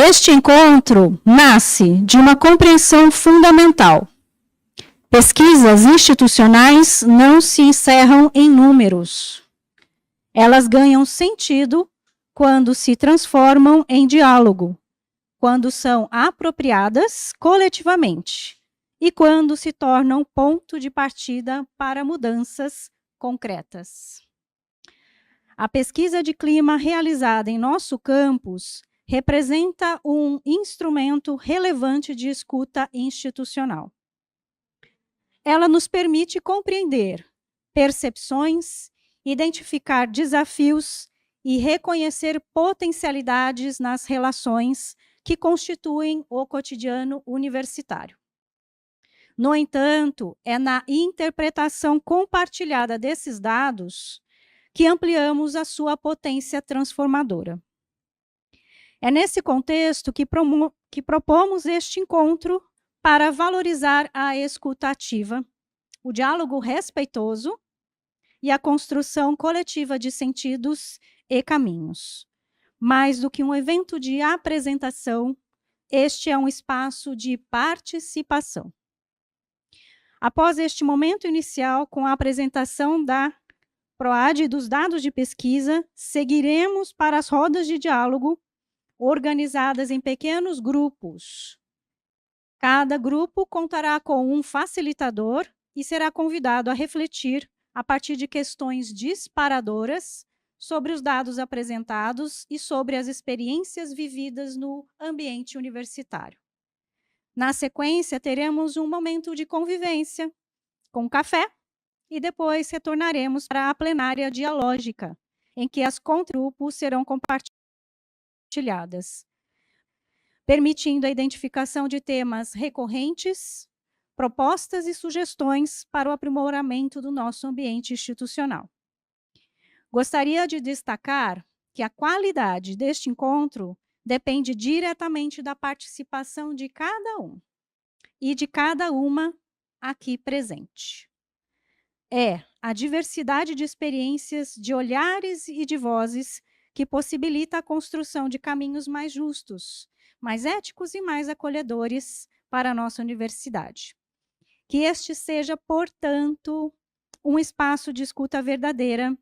Este encontro nasce de uma compreensão fundamental. Pesquisas institucionais não se encerram em números. Elas ganham sentido quando se transformam em diálogo, quando são apropriadas coletivamente e quando se tornam ponto de partida para mudanças concretas. A pesquisa de clima realizada em nosso campus representa um instrumento relevante de escuta institucional. Ela nos permite compreender percepções, identificar desafios e reconhecer potencialidades nas relações que constituem o cotidiano universitário. No entanto, é na interpretação compartilhada desses dados que ampliamos a sua potência transformadora. É nesse contexto que propomos este encontro para valorizar a escuta ativa, o diálogo respeitoso e a construção coletiva de sentidos e caminhos. Mais do que um evento de apresentação, este é um espaço de participação. Após este momento inicial, com a apresentação da PROAD e dos dados de pesquisa, seguiremos para as rodas de diálogo organizadas em pequenos grupos. Cada grupo contará com um facilitador e será convidado a refletir a partir de questões disparadoras sobre os dados apresentados e sobre as experiências vividas no ambiente universitário. Na sequência, teremos um momento de convivência com café e depois retornaremos para a plenária dialógica, em que as contribuições serão compartilhadas, permitindo a identificação de temas recorrentes, propostas e sugestões para o aprimoramento do nosso ambiente institucional. Gostaria de destacar que a qualidade deste encontro depende diretamente da participação de cada um e de cada uma aqui presente. É a diversidade de experiências, de olhares e de vozes que possibilita a construção de caminhos mais justos, mais éticos e mais acolhedores para a nossa universidade. Que este seja, portanto, um espaço de escuta verdadeira,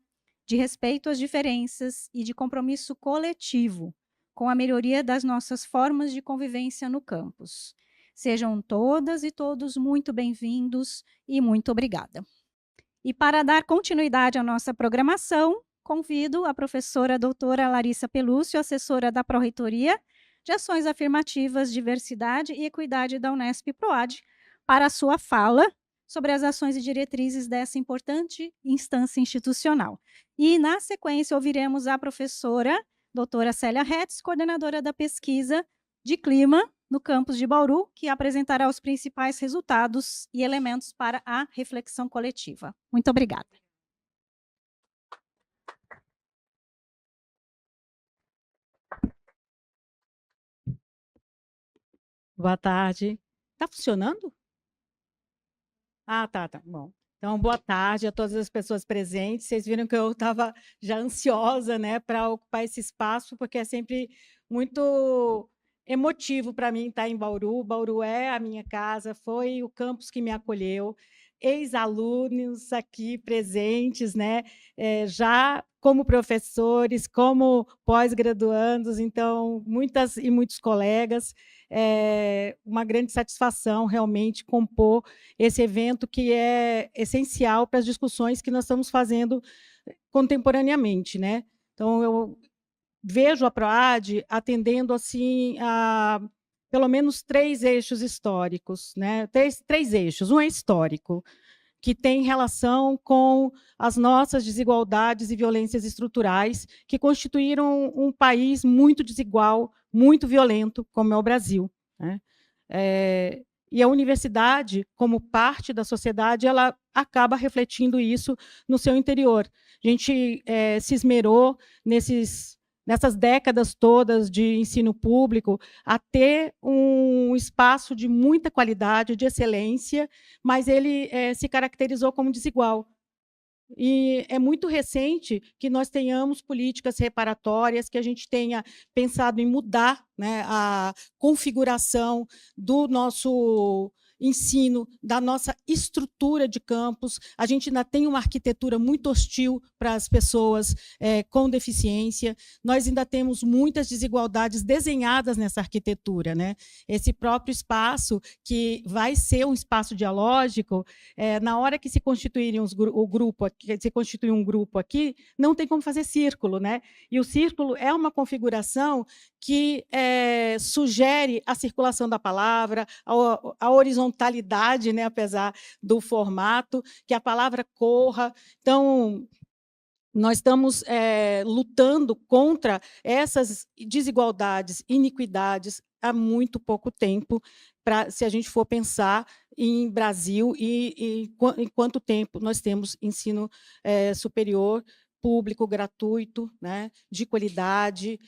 de respeito às diferenças e de compromisso coletivo com a melhoria das nossas formas de convivência no campus. Sejam todas e todos muito bem-vindos e muito obrigada. E para dar continuidade à nossa programação, convido a professora doutora Larissa Pelúcio, assessora da Pró-Reitoria de Ações Afirmativas, Diversidade e Equidade da Unesp-PROAD, para a sua fala sobre as ações e diretrizes dessa importante instância institucional. E, na sequência, ouviremos a professora doutora Célia Hetz, coordenadora da pesquisa de clima no campus de Bauru, que apresentará os principais resultados e elementos para a reflexão coletiva. Muito obrigada. Boa tarde. Está funcionando? Ah, tá. Bom. Então, boa tarde a todas as pessoas presentes. Vocês viram que eu estava já ansiosa, né, para ocupar esse espaço, porque é sempre muito emotivo para mim estar em Bauru. Bauru é a minha casa, foi o campus que me acolheu. Ex-alunos aqui presentes, né, já como professores, como pós-graduandos, então, muitas e muitos colegas. É uma grande satisfação realmente compor esse evento que é essencial para as discussões que nós estamos fazendo contemporaneamente, né? Então, eu vejo a PROAD atendendo assim a pelo menos 3 eixos históricos, né? Três eixos. Um é histórico, que tem relação com as nossas desigualdades e violências estruturais, que constituíram um país muito desigual, muito violento, como é o Brasil, né? E a universidade, como parte da sociedade, ela acaba refletindo isso no seu interior. A gente se esmerou nessas décadas todas de ensino público a ter um espaço de muita qualidade, de excelência, mas ele se caracterizou como desigual. E é muito recente que nós tenhamos políticas reparatórias, que a gente tenha pensado em mudar, né, a configuração do nosso ensino, da nossa estrutura de campus. A gente ainda tem uma arquitetura muito hostil para as pessoas com deficiência. Nós ainda temos muitas desigualdades desenhadas nessa arquitetura, né? Esse próprio espaço, que vai ser um espaço dialógico, na hora que se constituir um grupo aqui, não tem como fazer círculo, né? E o círculo é uma configuração que sugere a circulação da palavra, a horizontalidade, né, apesar do formato, que a palavra corra. Então, nós estamos lutando contra essas desigualdades, iniquidades, há muito pouco tempo, se a gente for pensar em Brasil e em quanto tempo nós temos ensino superior, público, gratuito, né, de qualidade,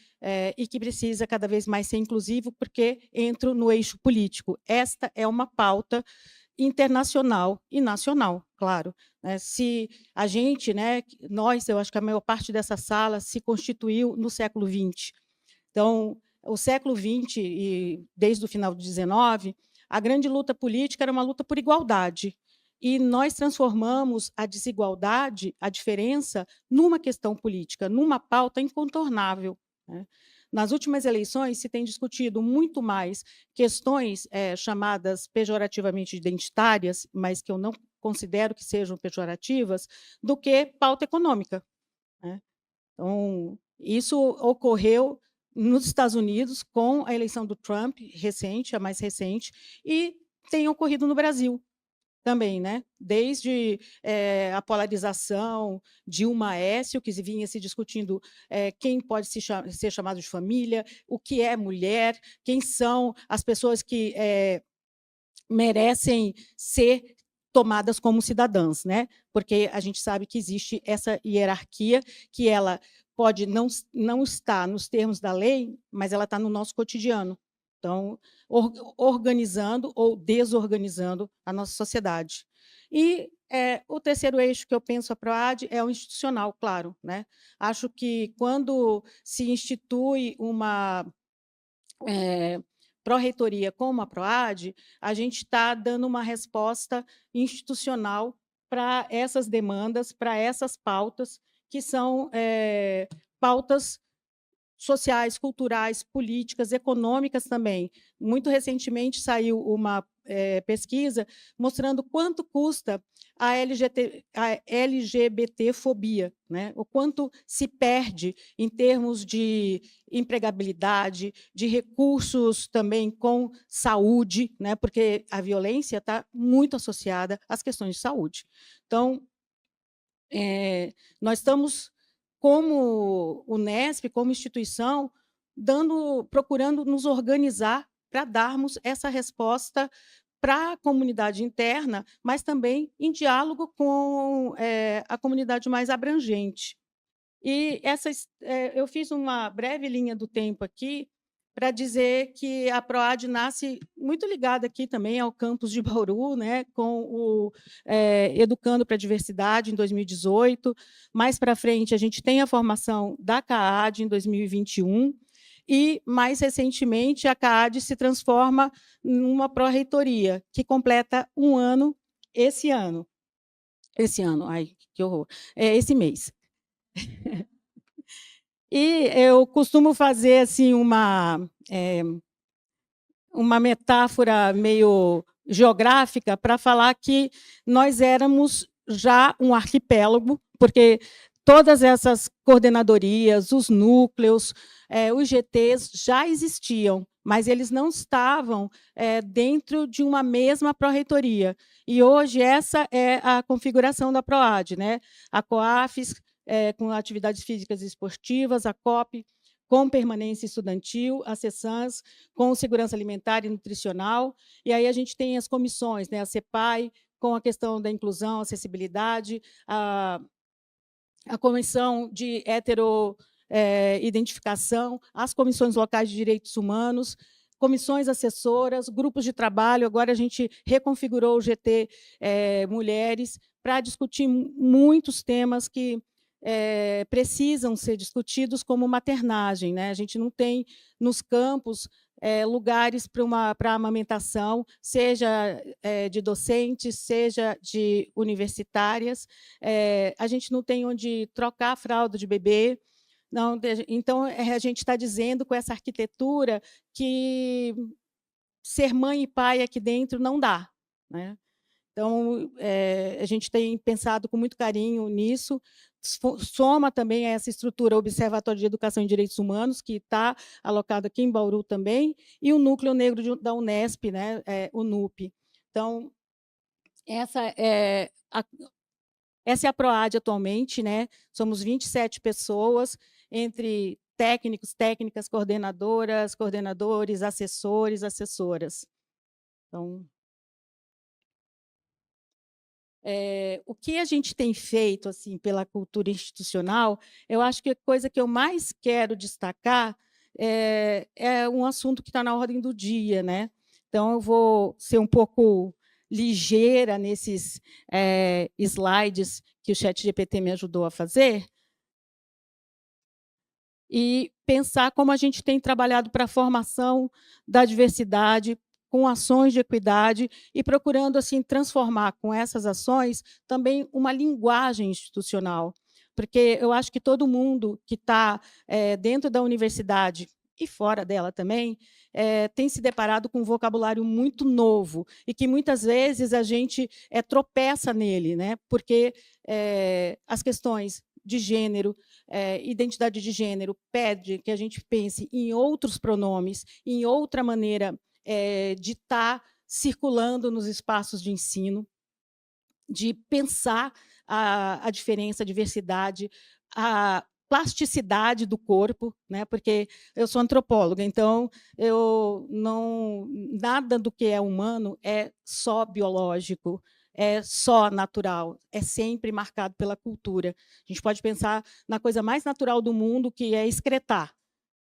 e que precisa cada vez mais ser inclusivo, porque entro no eixo político. Esta é uma pauta internacional e nacional, claro. Né? Se a gente, né, nós, eu acho que a maior parte dessa sala se constituiu no século XX. Então, o século XX, e desde o final do XIX, a grande luta política era uma luta por igualdade. E nós transformamos a desigualdade, a diferença, numa questão política, numa pauta incontornável. Né? Nas últimas eleições, se tem discutido muito mais questões chamadas pejorativamente identitárias, mas que eu não considero que sejam pejorativas, do que pauta econômica. Né? Então, isso ocorreu nos Estados Unidos com a eleição do Trump, recente, a mais recente, e tem ocorrido no Brasil também, né? Desde a polarização, Dilma Aécio, que vinha se discutindo quem pode ser chamado de família, o que é mulher, quem são as pessoas que merecem ser tomadas como cidadãs, né? Porque a gente sabe que existe essa hierarquia, que ela pode não estar nos termos da lei, mas ela está no nosso cotidiano. Então, organizando ou desorganizando a nossa sociedade. E o terceiro eixo que eu penso a PROAD é o institucional, claro. Né? Acho que, quando se institui uma pró-reitoria como a PROAD, a gente está dando uma resposta institucional para essas demandas, para essas pautas, que são pautas sociais, culturais, políticas, econômicas também. Muito recentemente saiu uma pesquisa mostrando quanto custa a LGBTfobia, né? O quanto se perde em termos de empregabilidade, de recursos também com saúde, né? Porque a violência está muito associada às questões de saúde. Então, nós estamos, como Unesp, como instituição, procurando nos organizar para darmos essa resposta para a comunidade interna, mas também em diálogo com a comunidade mais abrangente. E eu fiz uma breve linha do tempo aqui para dizer que a PROAD nasce muito ligada aqui também ao campus de Bauru, né, com o Educando para a Diversidade, em 2018. Mais para frente, a gente tem a formação da CAAD, em 2021, e, mais recentemente, a CAAD se transforma numa pró-reitoria, que completa um ano esse ano. Ai, que horror! Esse mês. E eu costumo fazer assim uma metáfora meio geográfica para falar que nós éramos já um arquipélago, porque todas essas coordenadorias, os núcleos, os GTs já existiam, mas eles não estavam dentro de uma mesma pró-reitoria. E hoje essa é a configuração da PROAD, né? A COAFES, com atividades físicas e esportivas, a COP, com permanência estudantil, a CESANS, com segurança alimentar e nutricional, e aí a gente tem as comissões, né? A CEPAI, com a questão da inclusão, acessibilidade, a comissão de heteroidentificação, as comissões locais de direitos humanos, comissões assessoras, grupos de trabalho. Agora a gente reconfigurou o GT Mulheres para discutir muitos temas que precisam ser discutidos, como maternagem, né? A gente não tem nos campos lugares para amamentação, seja de docentes, seja de universitárias. A gente não tem onde trocar a fralda de bebê. Não, então, a gente está dizendo, com essa arquitetura, que ser mãe e pai aqui dentro não dá, né? Então, a gente tem pensado com muito carinho nisso. Soma também a essa estrutura o Observatório de Educação e Direitos Humanos, que está alocado aqui em Bauru também, e o Núcleo Negro da Unesp, né, o NUP. Então, essa é a PROAD atualmente, né? Somos 27 pessoas, entre técnicos, técnicas, coordenadoras, coordenadores, assessores, assessoras. Então, o que a gente tem feito assim pela cultura institucional, eu acho que a coisa que eu mais quero destacar é um assunto que está na ordem do dia, né? Então, eu vou ser um pouco ligeira nesses slides que o ChatGPT me ajudou a fazer, e pensar como a gente tem trabalhado para a formação da diversidade, com ações de equidade, e procurando assim transformar com essas ações também uma linguagem institucional, porque eu acho que todo mundo que está dentro da universidade e fora dela também, tem se deparado com um vocabulário muito novo, e que muitas vezes a gente tropeça nele, né? Porque as questões de gênero, identidade de gênero, pede que a gente pense em outros pronomes, em outra maneira de estar circulando nos espaços de ensino, de pensar a diferença, a diversidade, a plasticidade do corpo, né? Porque eu sou antropóloga, então eu não nada do que é humano é só biológico, é só natural, é sempre marcado pela cultura. A gente pode pensar na coisa mais natural do mundo, que é excretar,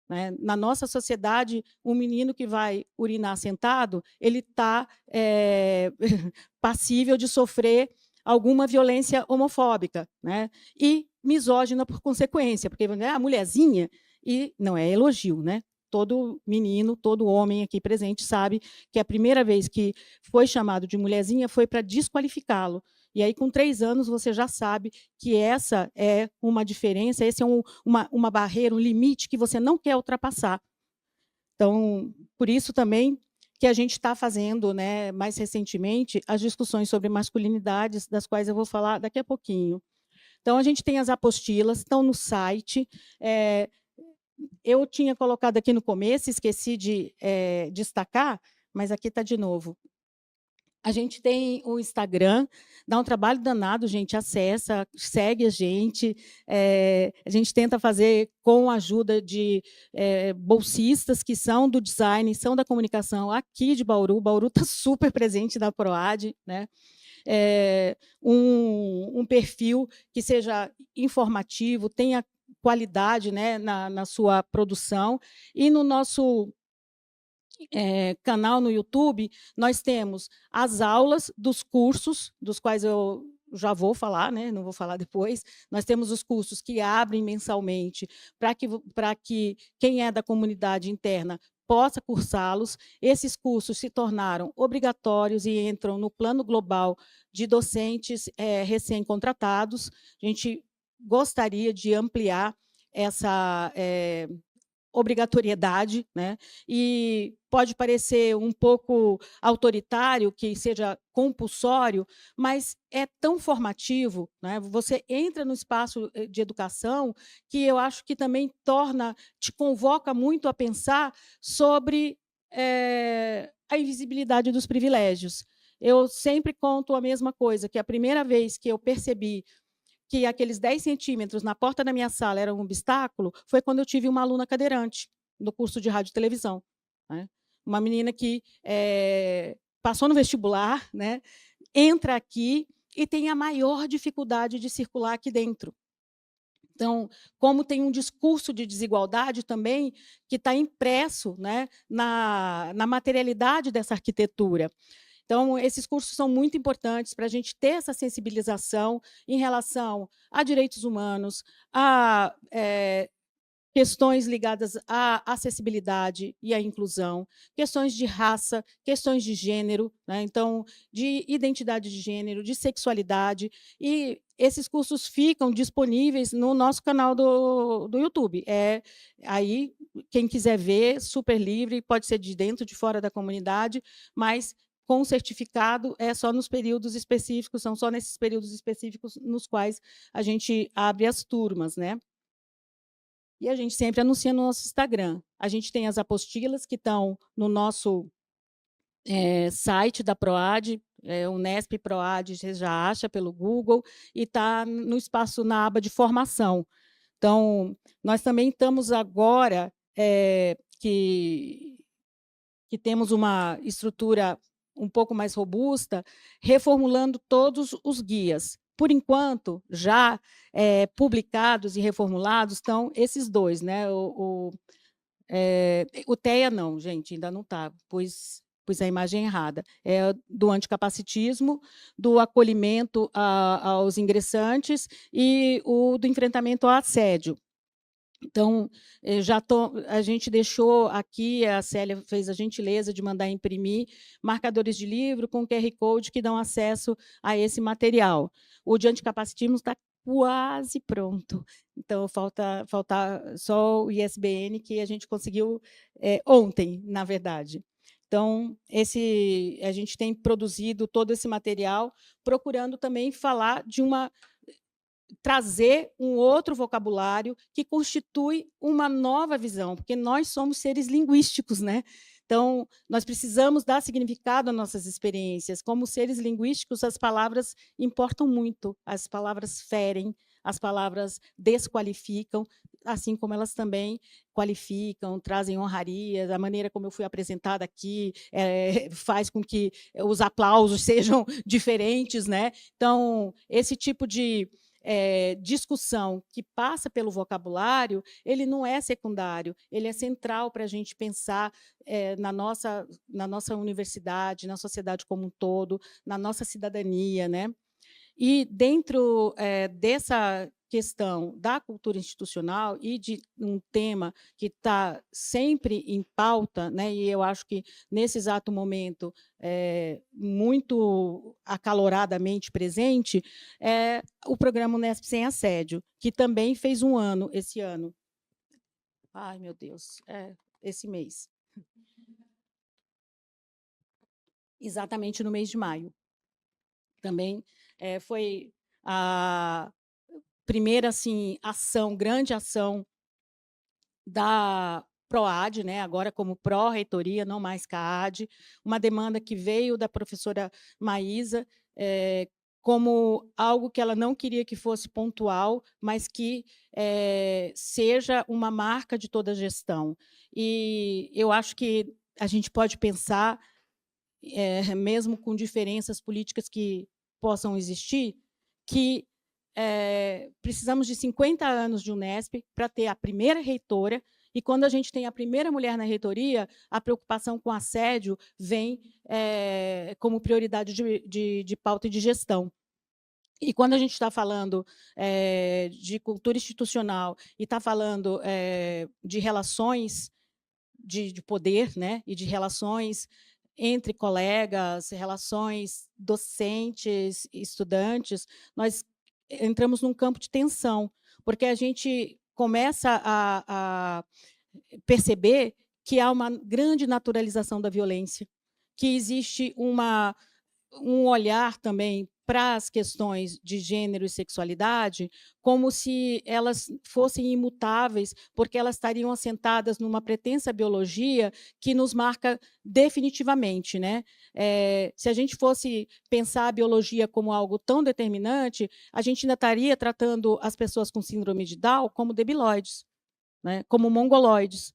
né? Na nossa sociedade, um menino que vai urinar sentado, ele está passível de sofrer alguma violência homofóbica, né? E misógina por consequência, porque a mulherzinha, e não é elogio, né? Todo menino, todo homem aqui presente sabe que a primeira vez que foi chamado de mulherzinha foi para desqualificá-lo. E aí, com 3 anos, você já sabe que essa é uma diferença, esse é uma barreira, um limite que você não quer ultrapassar. Então, por isso também que a gente está fazendo, né, mais recentemente, as discussões sobre masculinidades, das quais eu vou falar daqui a pouquinho. Então, a gente tem as apostilas, estão no site. Eu tinha colocado aqui no começo, esqueci de destacar, mas aqui está de novo. A gente tem o Instagram, dá um trabalho danado, gente, acessa, segue a gente tenta fazer com a ajuda de bolsistas que são do design, são da comunicação aqui de Bauru. Bauru está super presente na PROAD, né? Um perfil que seja informativo, tenha qualidade, né, na sua produção. E no nosso canal no YouTube, nós temos as aulas dos cursos, dos quais eu já vou falar, né? Não vou falar depois. Nós temos os cursos que abrem mensalmente para que quem é da comunidade interna possa cursá-los. Esses cursos se tornaram obrigatórios e entram no plano global de docentes recém-contratados. A gente gostaria de ampliar essa obrigatoriedade, né? E pode parecer um pouco autoritário, que seja compulsório, mas é tão formativo, né? Você entra no espaço de educação que eu acho que também te convoca muito a pensar sobre a invisibilidade dos privilégios. Eu sempre conto a mesma coisa, que a primeira vez que eu percebi que aqueles 10 centímetros na porta da minha sala eram um obstáculo, foi quando eu tive uma aluna cadeirante no curso de rádio e televisão, né? Uma menina que passou no vestibular, né? Entra aqui e tem a maior dificuldade de circular aqui dentro. Então, como tem um discurso de desigualdade também que está impresso, né, na materialidade dessa arquitetura. Então, esses cursos são muito importantes para a gente ter essa sensibilização em relação a direitos humanos, a questões ligadas à acessibilidade e à inclusão, questões de raça, questões de gênero, né? Então, de identidade de gênero, de sexualidade, e esses cursos ficam disponíveis no nosso canal do YouTube. Aí, quem quiser ver, super livre, pode ser de dentro, de fora da comunidade, mas com certificado é só nos períodos específicos, são só nesses períodos específicos nos quais a gente abre as turmas, né? E a gente sempre anuncia no nosso Instagram. A gente tem as apostilas que estão no nosso site da PROAD, Unesp PROAD, você já acha pelo Google, e está no espaço, na aba de formação. Então, nós também estamos agora, que temos uma estrutura um pouco mais robusta, reformulando todos os guias. Por enquanto, já publicados e reformulados estão esses dois, né? O TEA não, gente, ainda não está, pus a imagem errada. É do anticapacitismo, do acolhimento aos ingressantes e o do enfrentamento ao assédio. Então, a gente deixou aqui, a Célia fez a gentileza de mandar imprimir marcadores de livro com QR Code que dão acesso a esse material. O de anticapacitismo está quase pronto. Então, falta só o ISBN, que a gente conseguiu ontem, na verdade. Então, a gente tem produzido todo esse material, procurando também falar de trazer um outro vocabulário que constitui uma nova visão, porque nós somos seres linguísticos, né? Então, nós precisamos dar significado às nossas experiências. Como seres linguísticos, as palavras importam muito, as palavras ferem, as palavras desqualificam, assim como elas também qualificam, trazem honrarias, a maneira como eu fui apresentada aqui faz com que os aplausos sejam diferentes, né? Então, esse tipo de discussão que passa pelo vocabulário, ele não é secundário, ele é central para a gente pensar na nossa universidade, na sociedade como um todo, na nossa cidadania, né? E dentro dessa questão da cultura institucional e de um tema que está sempre em pauta, né, e eu acho que, nesse exato momento, muito acaloradamente presente, é o programa Unesp Sem Assédio, que também fez um ano esse ano. Ai, meu Deus, esse mês. Exatamente no mês de maio. Também foi a primeira assim, grande ação da PROAD, né, agora como pró-reitoria, não mais CAAD, uma demanda que veio da professora Maísa, como algo que ela não queria que fosse pontual, mas que seja uma marca de toda a gestão. E eu acho que a gente pode pensar, mesmo com diferenças políticas que possam existir, que precisamos de 50 anos de Unesp para ter a primeira reitora, e quando a gente tem a primeira mulher na reitoria, a preocupação com assédio vem como prioridade de pauta e de gestão. E quando a gente está falando de cultura institucional e está falando de relações de poder, né, e de relações entre colegas, relações docentes, estudantes, nós entramos num campo de tensão, porque a gente começa a perceber que há uma grande naturalização da violência, que existe um olhar também para as questões de gênero e sexualidade como se elas fossem imutáveis, porque elas estariam assentadas numa pretensa biologia que nos marca definitivamente, né? Se a gente fosse pensar a biologia como algo tão determinante, a gente ainda estaria tratando as pessoas com síndrome de Down como debilóides, né? Como mongoloides,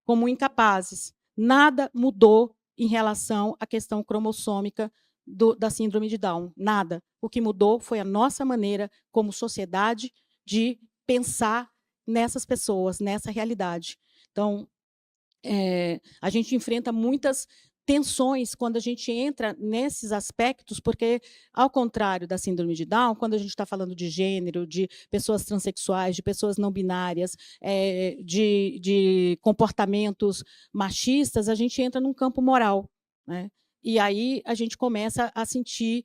como incapazes. Nada mudou em relação à questão cromossômica da síndrome de Down, nada. O que mudou foi a nossa maneira, como sociedade, de pensar nessas pessoas, nessa realidade. Então, a gente enfrenta muitas tensões quando a gente entra nesses aspectos, porque, ao contrário da síndrome de Down, quando a gente está falando de gênero, de pessoas transexuais, de pessoas não binárias, de comportamentos machistas, a gente entra num campo moral, né? E aí a gente começa a sentir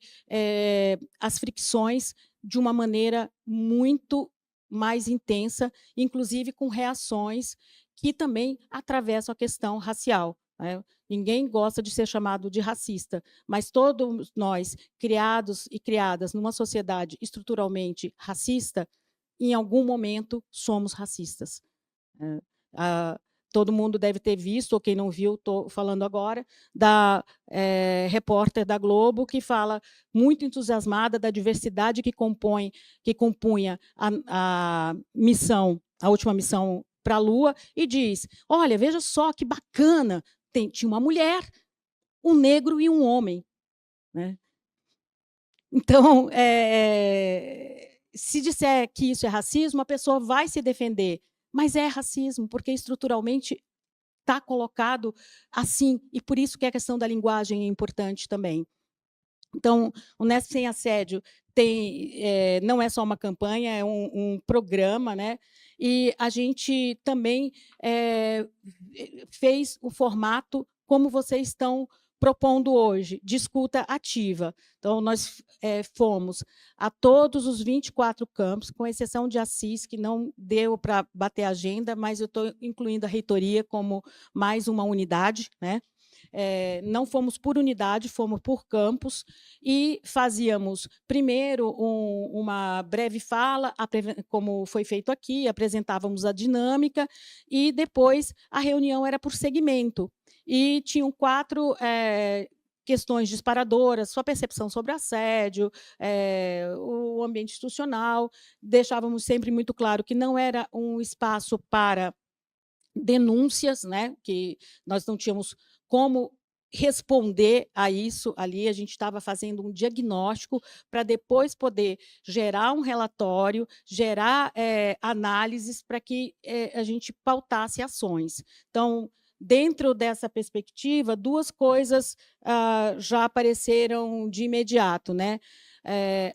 as fricções de uma maneira muito mais intensa, inclusive com reações que também atravessam a questão racial, né? Ninguém gosta de ser chamado de racista, mas todos nós, criados e criadas numa sociedade estruturalmente racista, em algum momento somos racistas. Todo mundo deve ter visto, ou quem não viu, estou falando agora, da repórter da Globo, que fala muito entusiasmada da diversidade que compunha a missão, a última missão para a Lua, e diz, olha, veja só que bacana, tinha uma mulher, um negro e um homem, né? Então, se disser que isso é racismo, a pessoa vai se defender, mas é racismo, porque estruturalmente está colocado assim, e por isso que a questão da linguagem é importante também. Então, o Unesp Sem Assédio não é só uma campanha, é um programa, né? E a gente também fez o formato como vocês estão propondo hoje, de escuta ativa. Então, nós fomos a todos os 24 campos, com exceção de Assis, que não deu para bater a agenda, mas eu estou incluindo a reitoria como mais uma unidade, né? Não fomos por unidade, fomos por campus, e fazíamos primeiro uma breve fala, como foi feito aqui, apresentávamos a dinâmica, e depois a reunião era por segmento. E tinham 4 questões disparadoras, sua percepção sobre assédio, o ambiente institucional. Deixávamos sempre muito claro que não era um espaço para denúncias, né, que nós não tínhamos como responder a isso ali, a gente estava fazendo um diagnóstico para depois poder gerar um relatório, gerar análises para que a gente pautasse ações. Então, dentro dessa perspectiva, 2 coisas já apareceram de imediato, né?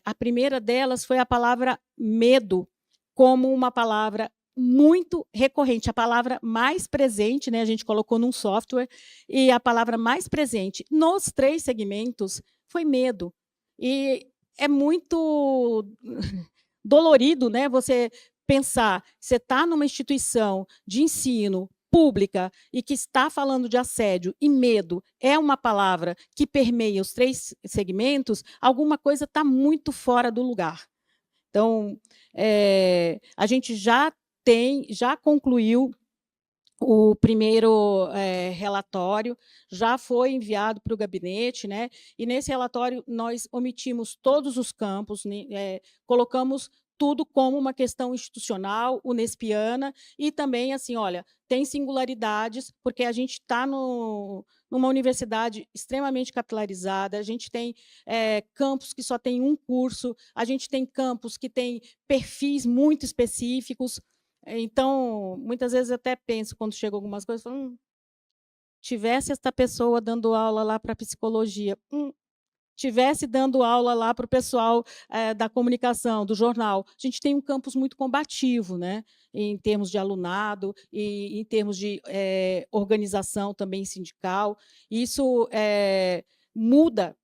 A primeira delas foi a palavra medo, como uma palavra muito recorrente, a palavra mais presente, né, a gente colocou num software, e a palavra mais presente nos 3 segmentos foi medo. E é muito dolorido, né, você pensar, você está numa instituição de ensino pública e que está falando de assédio, e medo é uma palavra que permeia os 3 segmentos, alguma coisa está muito fora do lugar. Então, a gente já concluiu o primeiro relatório, já foi enviado para o gabinete, né? E nesse relatório nós omitimos todos os campos, colocamos tudo como uma questão institucional, unespiana, e também, assim, olha, tem singularidades, porque a gente está numa universidade extremamente capilarizada, a gente tem campos que só tem um curso, a gente tem campos que têm perfis muito específicos. Então, muitas vezes eu até penso, quando chegam algumas coisas, falo, tivesse esta pessoa dando aula lá para psicologia, tivesse dando aula lá para o pessoal da comunicação, do jornal. A gente tem um campus muito combativo, né? Em termos de alunado e em termos de organização também sindical. Isso muda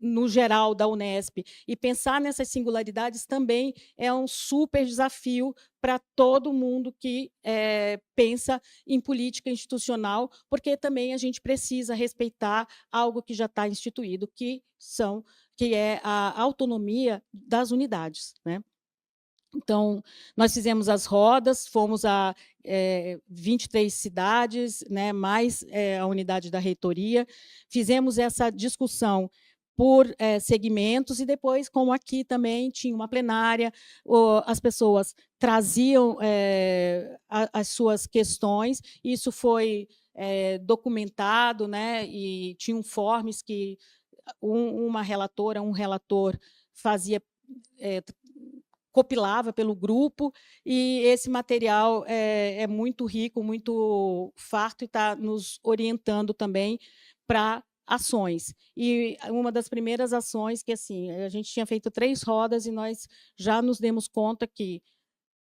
no geral da Unesp, e pensar nessas singularidades também é um super desafio para todo mundo que pensa em política institucional, porque também a gente precisa respeitar algo que já está instituído, que é a autonomia das unidades, né? Então, nós fizemos as rodas, fomos a 23 cidades, né, mais a unidade da reitoria, fizemos essa discussão por segmentos, e depois, como aqui também tinha uma plenária, as pessoas traziam as suas questões, isso foi documentado, né, e tinham forms que uma relatora, um relator fazia compilava pelo grupo, e esse material é muito rico, muito farto, e está nos orientando também para ações. E uma das primeiras ações que, assim, a gente tinha feito 3 rodas e nós já nos demos conta que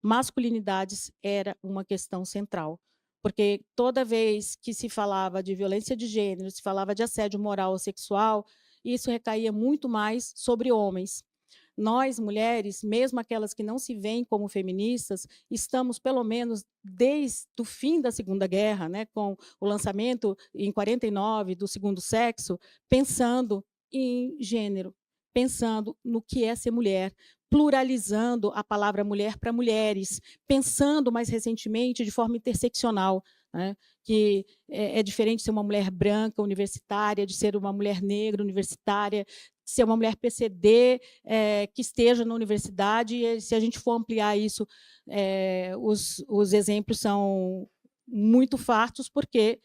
masculinidades era uma questão central, porque toda vez que se falava de violência de gênero, se falava de assédio moral ou sexual, isso recaía muito mais sobre homens. Nós, mulheres, mesmo aquelas que não se veem como feministas, estamos, pelo menos desde o fim da Segunda Guerra, né, com o lançamento, em 49, do Segundo Sexo, pensando em gênero, pensando no que é ser mulher, pluralizando a palavra mulher para mulheres, pensando mais recentemente de forma interseccional, né, que é diferente de ser uma mulher branca universitária, de ser uma mulher negra universitária, ser uma mulher PCD que esteja na universidade, e se a gente for ampliar isso, os exemplos são muito fartos, porque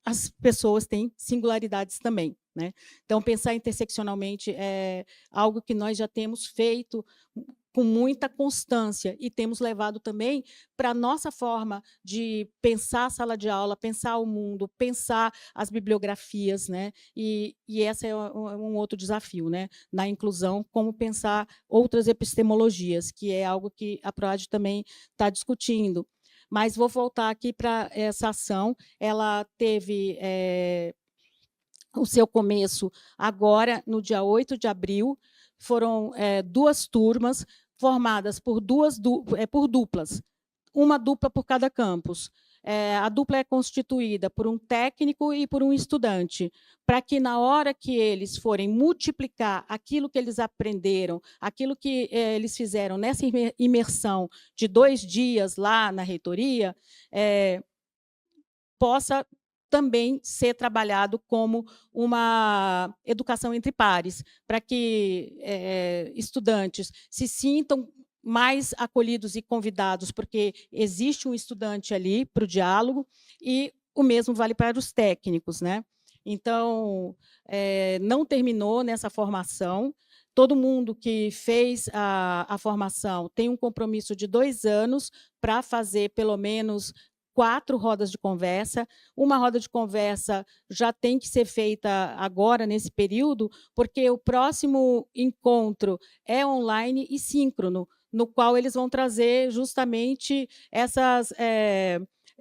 as pessoas têm singularidades também, né? Então, pensar interseccionalmente é algo que nós já temos feito com muita constância e temos levado também para a nossa forma de pensar a sala de aula, pensar o mundo, pensar as bibliografias, né? E esse é um outro desafio, né? Na inclusão, como pensar outras epistemologias, que é algo que a PROAD também está discutindo. Mas vou voltar aqui para essa ação. Ela teve o seu começo agora, no dia 8 de abril. Foram 2 turmas formadas por duplas, uma dupla por cada campus. A dupla é constituída por um técnico e por um estudante, para que, na hora que eles forem multiplicar aquilo que eles aprenderam, aquilo que eles fizeram nessa imersão de 2 dias lá na reitoria, possa também ser trabalhado como uma educação entre pares, para que estudantes se sintam mais acolhidos e convidados, porque existe um estudante ali para o diálogo, e o mesmo vale para os técnicos, né? Então, não terminou nessa formação. Todo mundo que fez a formação tem um compromisso de 2 anos para fazer pelo menos 4 rodas de conversa. Uma roda de conversa já tem que ser feita agora, nesse período, porque o próximo encontro é online e síncrono, no qual eles vão trazer justamente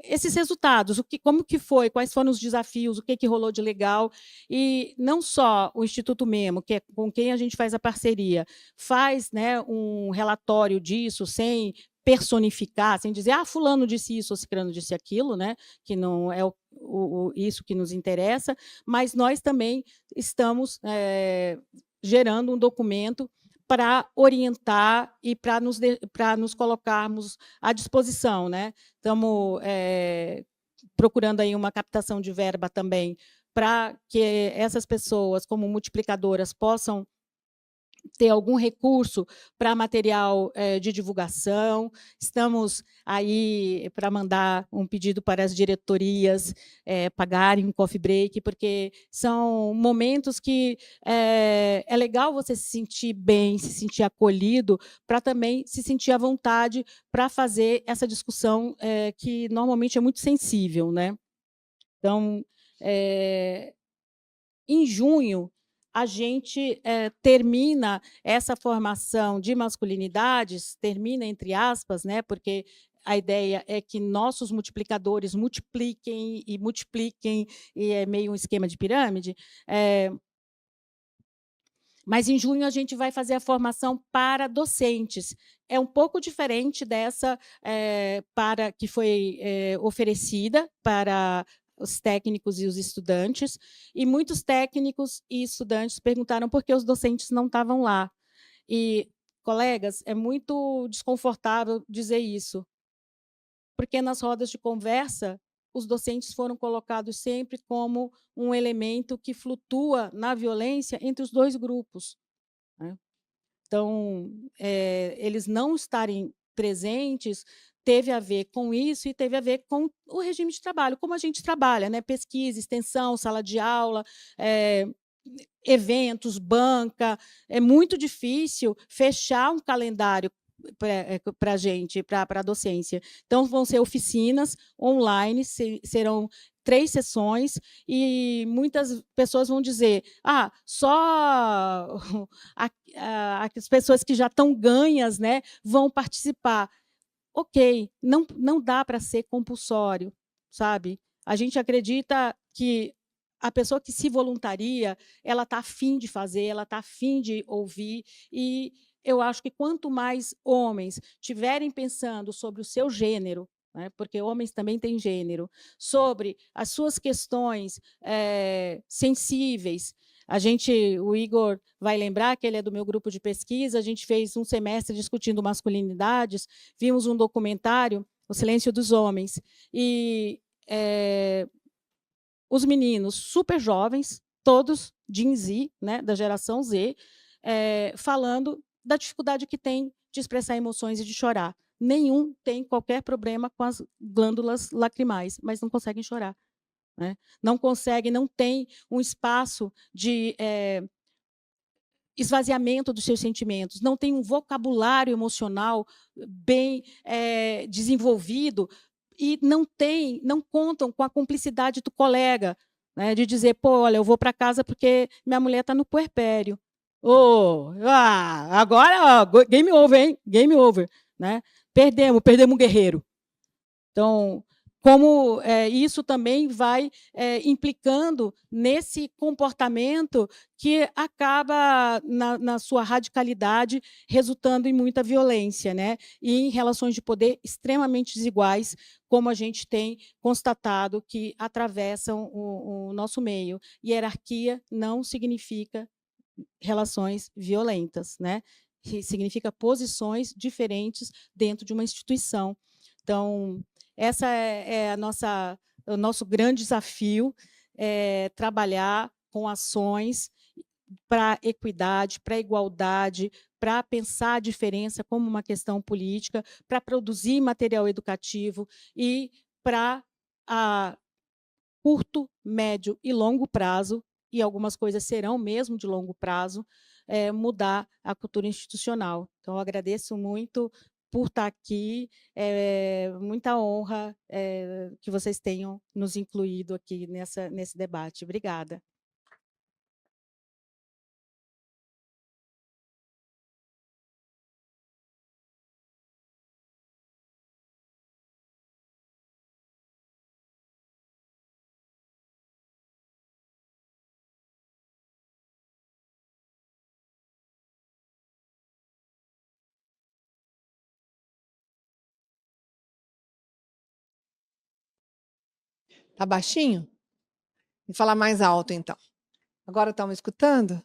esses resultados, como que foi, quais foram os desafios, o que rolou de legal. E não só o Instituto Memo, que é com quem a gente faz a parceria, faz, né, um relatório disso, sem personificar, sem dizer, fulano disse isso ou ciclano disse aquilo, né, que não é isso que nos interessa, mas nós também estamos gerando um documento para orientar e para nos colocarmos à disposição, né? Estamos procurando aí uma captação de verba também, para que essas pessoas, como multiplicadoras, possam ter algum recurso para material de divulgação. Estamos aí para mandar um pedido para as diretorias pagarem um coffee break, porque são momentos que é legal você se sentir bem, se sentir acolhido, para também se sentir à vontade para fazer essa discussão que normalmente é muito sensível, né? Então, em junho, a gente termina essa formação de masculinidades, termina entre aspas, né, porque a ideia é que nossos multiplicadores multipliquem, e é meio um esquema de pirâmide. Mas em junho a gente vai fazer a formação para docentes. É um pouco diferente dessa que foi oferecida para os técnicos e os estudantes, e muitos técnicos e estudantes perguntaram por que os docentes não estavam lá. E, colegas, é muito desconfortável dizer isso, porque nas rodas de conversa, os docentes foram colocados sempre como um elemento que flutua na violência entre os 2 grupos, né? Então, eles não estarem presentes teve a ver com isso, e teve a ver com o regime de trabalho, como a gente trabalha, né? Pesquisa, extensão, sala de aula, eventos, banca. É muito difícil fechar um calendário para a gente, para a docência. Então, vão ser oficinas online, serão 3 sessões, e muitas pessoas vão dizer: só as pessoas que já estão ganhas, né, vão participar. Ok, não dá para ser compulsório, sabe? A gente acredita que a pessoa que se voluntaria, ela está afim de fazer, ela está afim de ouvir, e eu acho que quanto mais homens tiverem pensando sobre o seu gênero, né, porque homens também têm gênero, sobre as suas questões sensíveis. O Igor vai lembrar que ele é do meu grupo de pesquisa, a gente fez um semestre discutindo masculinidades, vimos um documentário, O Silêncio dos Homens, e os meninos super jovens, todos Gen Z, né, da geração Z, falando da dificuldade que tem de expressar emoções e de chorar. Nenhum tem qualquer problema com as glândulas lacrimais, mas não conseguem chorar. Né? Não conseguem, não tem um espaço de esvaziamento dos seus sentimentos, não tem um vocabulário emocional bem desenvolvido, e não contam com a cumplicidade do colega, né, de dizer: pô, olha, eu vou para casa porque minha mulher está no puerpério. Agora, game over, hein? Game over. Né? Perdemos um guerreiro. Então, como isso também vai implicando nesse comportamento que acaba, na sua radicalidade, resultando em muita violência, né? E em relações de poder extremamente desiguais, como a gente tem constatado que atravessam o nosso meio. Hierarquia não significa relações violentas, né? Significa posições diferentes dentro de uma instituição. Então, essa é o nosso grande desafio, trabalhar com ações para equidade, para igualdade, para pensar a diferença como uma questão política, para produzir material educativo e para, a curto, médio e longo prazo, e algumas coisas serão mesmo de longo prazo, mudar a cultura institucional. Então, eu agradeço muito por estar aqui, muita honra que vocês tenham nos incluído aqui nesse debate. Obrigada. Tá baixinho? Vou falar mais alto, então. Agora estão me escutando?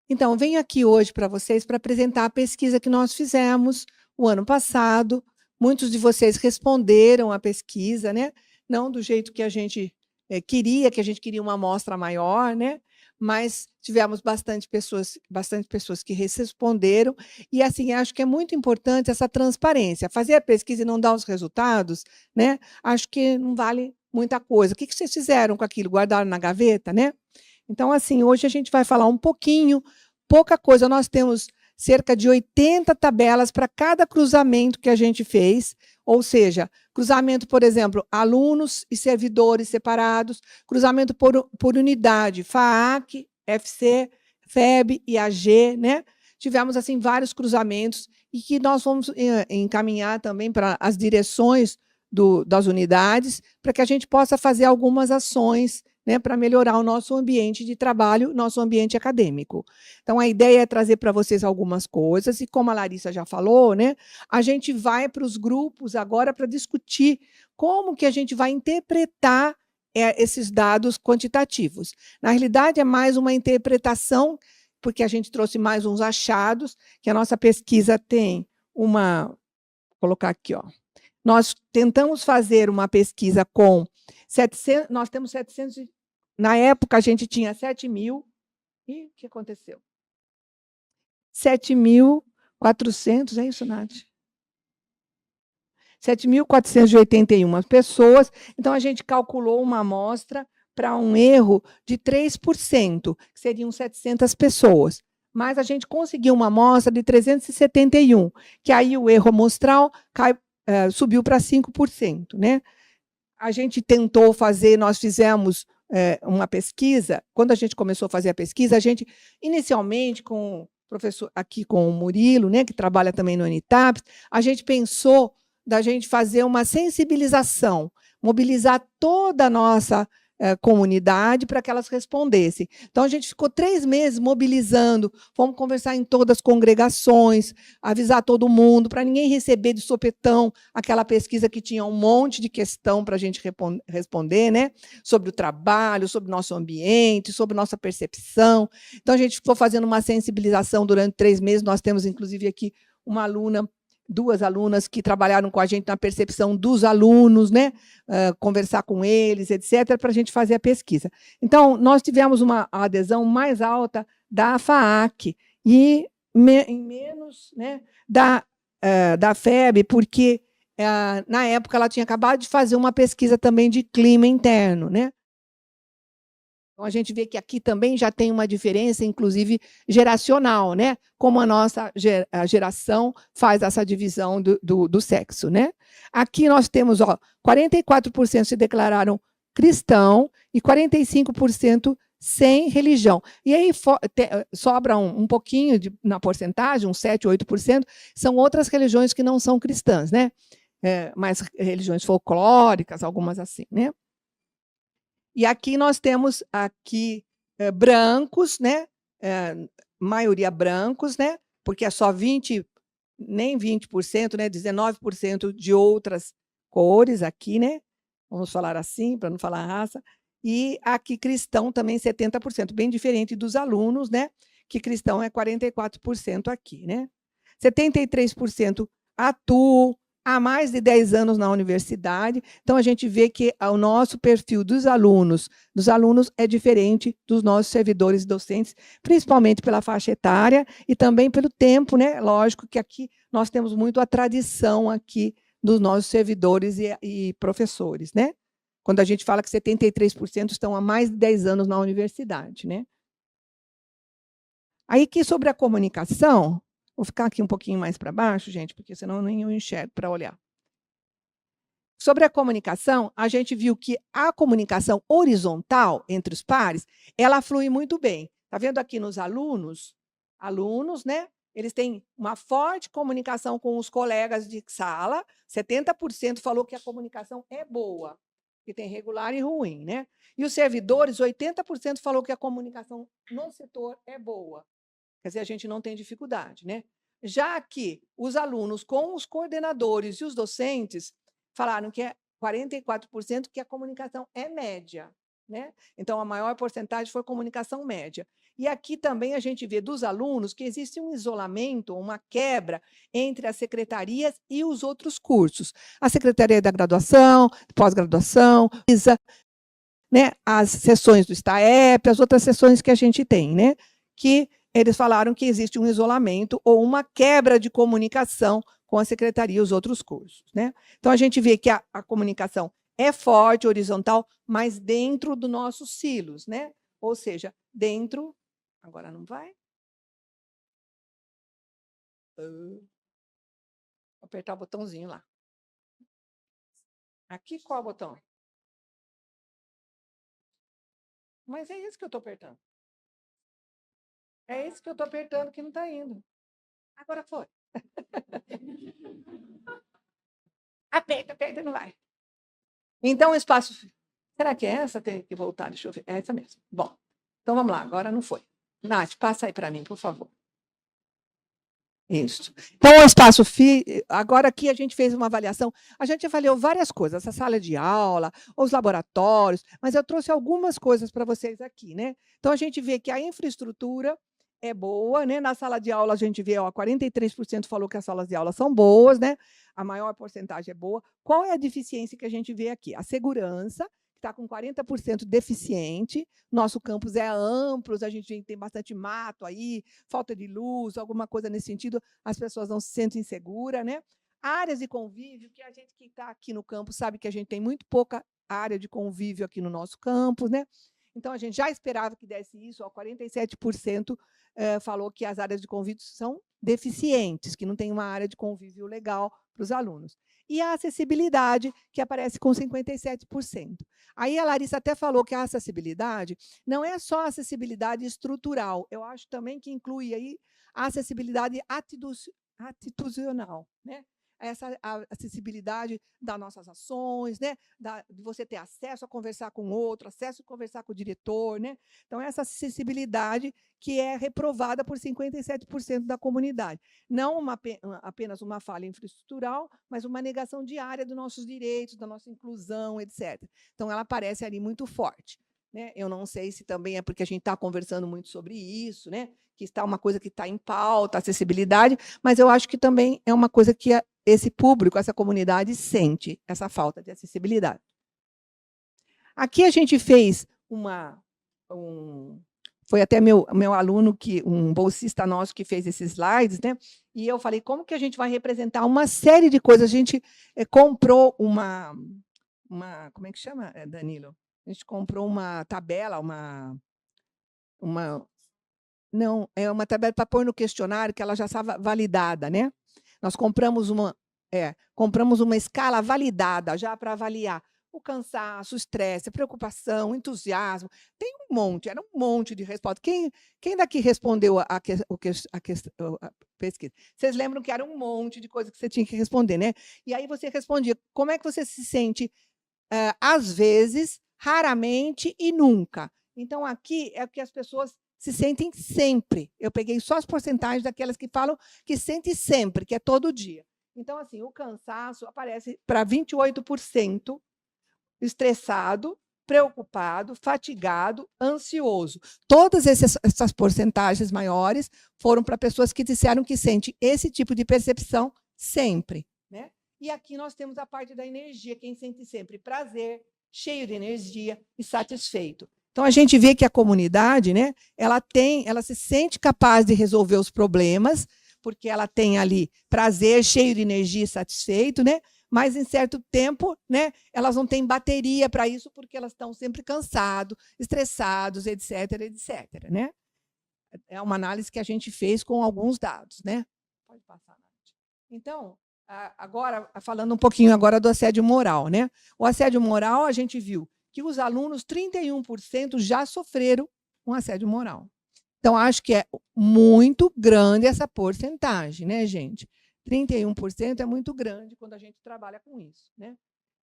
Então, eu venho aqui hoje para vocês para apresentar a pesquisa que nós fizemos o ano passado. Muitos de vocês responderam à pesquisa, né? Não do jeito que a gente queria, que a gente queria uma amostra maior, né? Mas tivemos bastante pessoas que responderam, e assim, acho que é muito importante essa transparência. Fazer a pesquisa e não dar os resultados, né? Acho que não vale muita coisa. O que vocês fizeram com aquilo? Guardaram na gaveta, né? Então, assim, hoje a gente vai falar um pouquinho, pouca coisa. Nós temos cerca de 80 tabelas para cada cruzamento que a gente fez, ou seja, cruzamento, por exemplo, alunos e servidores separados, cruzamento por unidade, FAAC, FC, FEB e AG, né? Tivemos, assim, vários cruzamentos, e que nós vamos encaminhar também para as direções das unidades, para que a gente possa fazer algumas ações, né, para melhorar o nosso ambiente de trabalho, nosso ambiente acadêmico. Então, a ideia é trazer para vocês algumas coisas, e como a Larissa já falou, né, a gente vai para os grupos agora para discutir como que a gente vai interpretar esses dados quantitativos. Na realidade, é mais uma interpretação, porque a gente trouxe mais uns achados, que a nossa pesquisa tem uma... Vou colocar aqui, ó. Nós tentamos fazer uma pesquisa com 700, nós temos 700, na época a gente tinha 7.000, e o que aconteceu? 7.400, é isso, Nath? 7.481 pessoas, então a gente calculou uma amostra para um erro de 3%, que seriam 700 pessoas. mas a gente conseguiu uma amostra de 371, que aí o erro amostral subiu para 5%, né? A gente tentou fazer, nós fizemos uma pesquisa. Quando a gente começou a fazer a pesquisa, a gente, inicialmente, com o professor, aqui com o Murilo, né, que trabalha também no Unitaps, a gente pensou da gente fazer uma sensibilização, mobilizar toda a nossa comunidade para que elas respondessem. Então, a gente ficou 3 meses mobilizando, fomos conversar em todas as congregações, avisar todo mundo, para ninguém receber de sopetão aquela pesquisa que tinha um monte de questão para a gente responder, né? Sobre o trabalho, sobre o nosso ambiente, sobre nossa percepção. Então, a gente ficou fazendo uma sensibilização durante 3 meses. Nós temos, inclusive, aqui uma aluna, 2 alunas que trabalharam com a gente na percepção dos alunos, né? Conversar com eles, etc., para a gente fazer a pesquisa. Então, nós tivemos uma adesão mais alta da FAAC e em menos, né, da FEB, porque, na época, ela tinha acabado de fazer uma pesquisa também de clima interno, né? Então, a gente vê que aqui também já tem uma diferença, inclusive, geracional, né? Como a nossa geração faz essa divisão do sexo, né? Aqui nós temos, 44% se declararam cristão e 45% sem religião. E aí sobra um pouquinho na porcentagem, uns 7, 8%, são outras religiões que não são cristãs, né? Mas religiões folclóricas, algumas assim, né? E aqui nós temos brancos, né? Maioria brancos, né? Porque é só nem 20%, né? 19% de outras cores aqui, né? Vamos falar assim, para não falar raça. E aqui cristão também 70%, bem diferente dos alunos, né? Que cristão é 44% aqui, né? 73% atuam há mais de 10 anos na universidade. Então, a gente vê que o nosso perfil dos alunos é diferente dos nossos servidores e docentes, principalmente pela faixa etária e também pelo tempo, né? Lógico que aqui nós temos muito a tradição aqui dos nossos servidores e professores, né? Quando a gente fala que 73% estão há mais de 10 anos na universidade, né? Aí, aqui sobre a comunicação, vou ficar aqui um pouquinho mais para baixo, gente, porque senão nem eu enxergo para olhar. Sobre a comunicação, a gente viu que a comunicação horizontal entre os pares, ela flui muito bem. Está vendo aqui nos alunos, né? Eles têm uma forte comunicação com os colegas de sala. 70% falou que a comunicação é boa, que tem regular e ruim, né? E os servidores, 80% falou que a comunicação no setor é boa. Quer dizer, a gente não tem dificuldade, né? Já que os alunos com os coordenadores e os docentes falaram que é 44% que a comunicação é média, né? Então, a maior porcentagem foi comunicação média. E aqui também a gente vê dos alunos que existe um isolamento, uma quebra entre as secretarias e os outros cursos. A Secretaria da Graduação, Pós-Graduação, né? As sessões do STAEP, as outras sessões que a gente tem, né? Que eles falaram que existe um isolamento ou uma quebra de comunicação com a secretaria e os outros cursos, né? Então, a gente vê que a comunicação é forte, horizontal, mas dentro dos nossos silos, né? Ou seja, dentro... Agora não vai? Vou apertar o botãozinho lá. Aqui, qual botão? Mas é esse que eu estou apertando. É esse que eu estou apertando que não está indo. Agora foi. Aperta, não vai. Então, o espaço... Será que é essa? Tem que voltar, deixa eu ver. É essa mesmo. Bom, então vamos lá, agora não foi. Nath, passa aí para mim, por favor. Isso. Então, o espaço agora aqui a gente fez uma avaliação, a gente avaliou várias coisas, essa sala de aula, os laboratórios, mas eu trouxe algumas coisas para vocês aqui, né? Então, a gente vê que a infraestrutura é boa, né? Na sala de aula a gente vê, 43% falou que as salas de aula são boas, né? A maior porcentagem é boa. Qual é a deficiência que a gente vê aqui? A segurança, que está com 40% deficiente. Nosso campus é amplo, a gente tem bastante mato aí, falta de luz, alguma coisa nesse sentido, as pessoas não se sentem seguras, né? Áreas de convívio, que a gente que está aqui no campus sabe que a gente tem muito pouca área de convívio aqui no nosso campus, né? Então, a gente já esperava que desse isso, ó, 47% falou que as áreas de convívio são deficientes, que não tem uma área de convívio legal para os alunos. E a acessibilidade, que aparece com 57%. Aí a Larissa até falou que a acessibilidade não é só a acessibilidade estrutural, eu acho também que inclui aí a acessibilidade atitudinal, né? Essa acessibilidade das nossas ações, né? De você ter acesso a conversar com o outro, acesso a conversar com o diretor, né? Então, essa acessibilidade que é reprovada por 57% da comunidade. Não apenas uma falha infraestrutural, mas uma negação diária dos nossos direitos, da nossa inclusão, etc. Então, ela aparece ali muito forte. Né? Eu não sei se também é porque a gente está conversando muito sobre isso, né? Que está uma coisa que está em pauta, acessibilidade, mas eu acho que também é uma coisa que esse público, essa comunidade sente, essa falta de acessibilidade. Aqui a gente fez foi até meu aluno, um bolsista nosso, que fez esses slides, né? E eu falei, como que a gente vai representar uma série de coisas? A gente comprou como é que chama, Danilo? A gente comprou uma tabela, não, é uma tabela para pôr no questionário, que ela já estava validada, né? Nós compramos uma escala validada já para avaliar o cansaço, o estresse, a preocupação, o entusiasmo. Tem um monte, era um monte de respostas. Quem daqui respondeu a pesquisa? Vocês lembram que era um monte de coisa que você tinha que responder, né? E aí você respondia, como é que você se sente às vezes, raramente e nunca. Então, aqui é o que as pessoas se sentem sempre. Eu peguei só as porcentagens daquelas que falam que sente sempre, que é todo dia. Então, assim, o cansaço aparece para 28%, estressado, preocupado, fatigado, ansioso. Todas essas porcentagens maiores foram para pessoas que disseram que sentem esse tipo de percepção sempre, né? E aqui nós temos a parte da energia, quem sente sempre prazer, cheio de energia e satisfeito. Então, a gente vê que a comunidade, né, ela se sente capaz de resolver os problemas, porque ela tem ali prazer, cheio de energia e satisfeito, né? Mas, em certo tempo, né, elas não têm bateria para isso, porque elas estão sempre cansados, estressados, etc., etc., né? É uma análise que a gente fez com alguns dados, né? Pode passar, Nath. Então, agora, falando um pouquinho agora do assédio moral, né? O assédio moral, a gente viu que os alunos, 31% já sofreram um assédio moral. Então, acho que é muito grande essa porcentagem, né, gente? 31% é muito grande quando a gente trabalha com isso, né?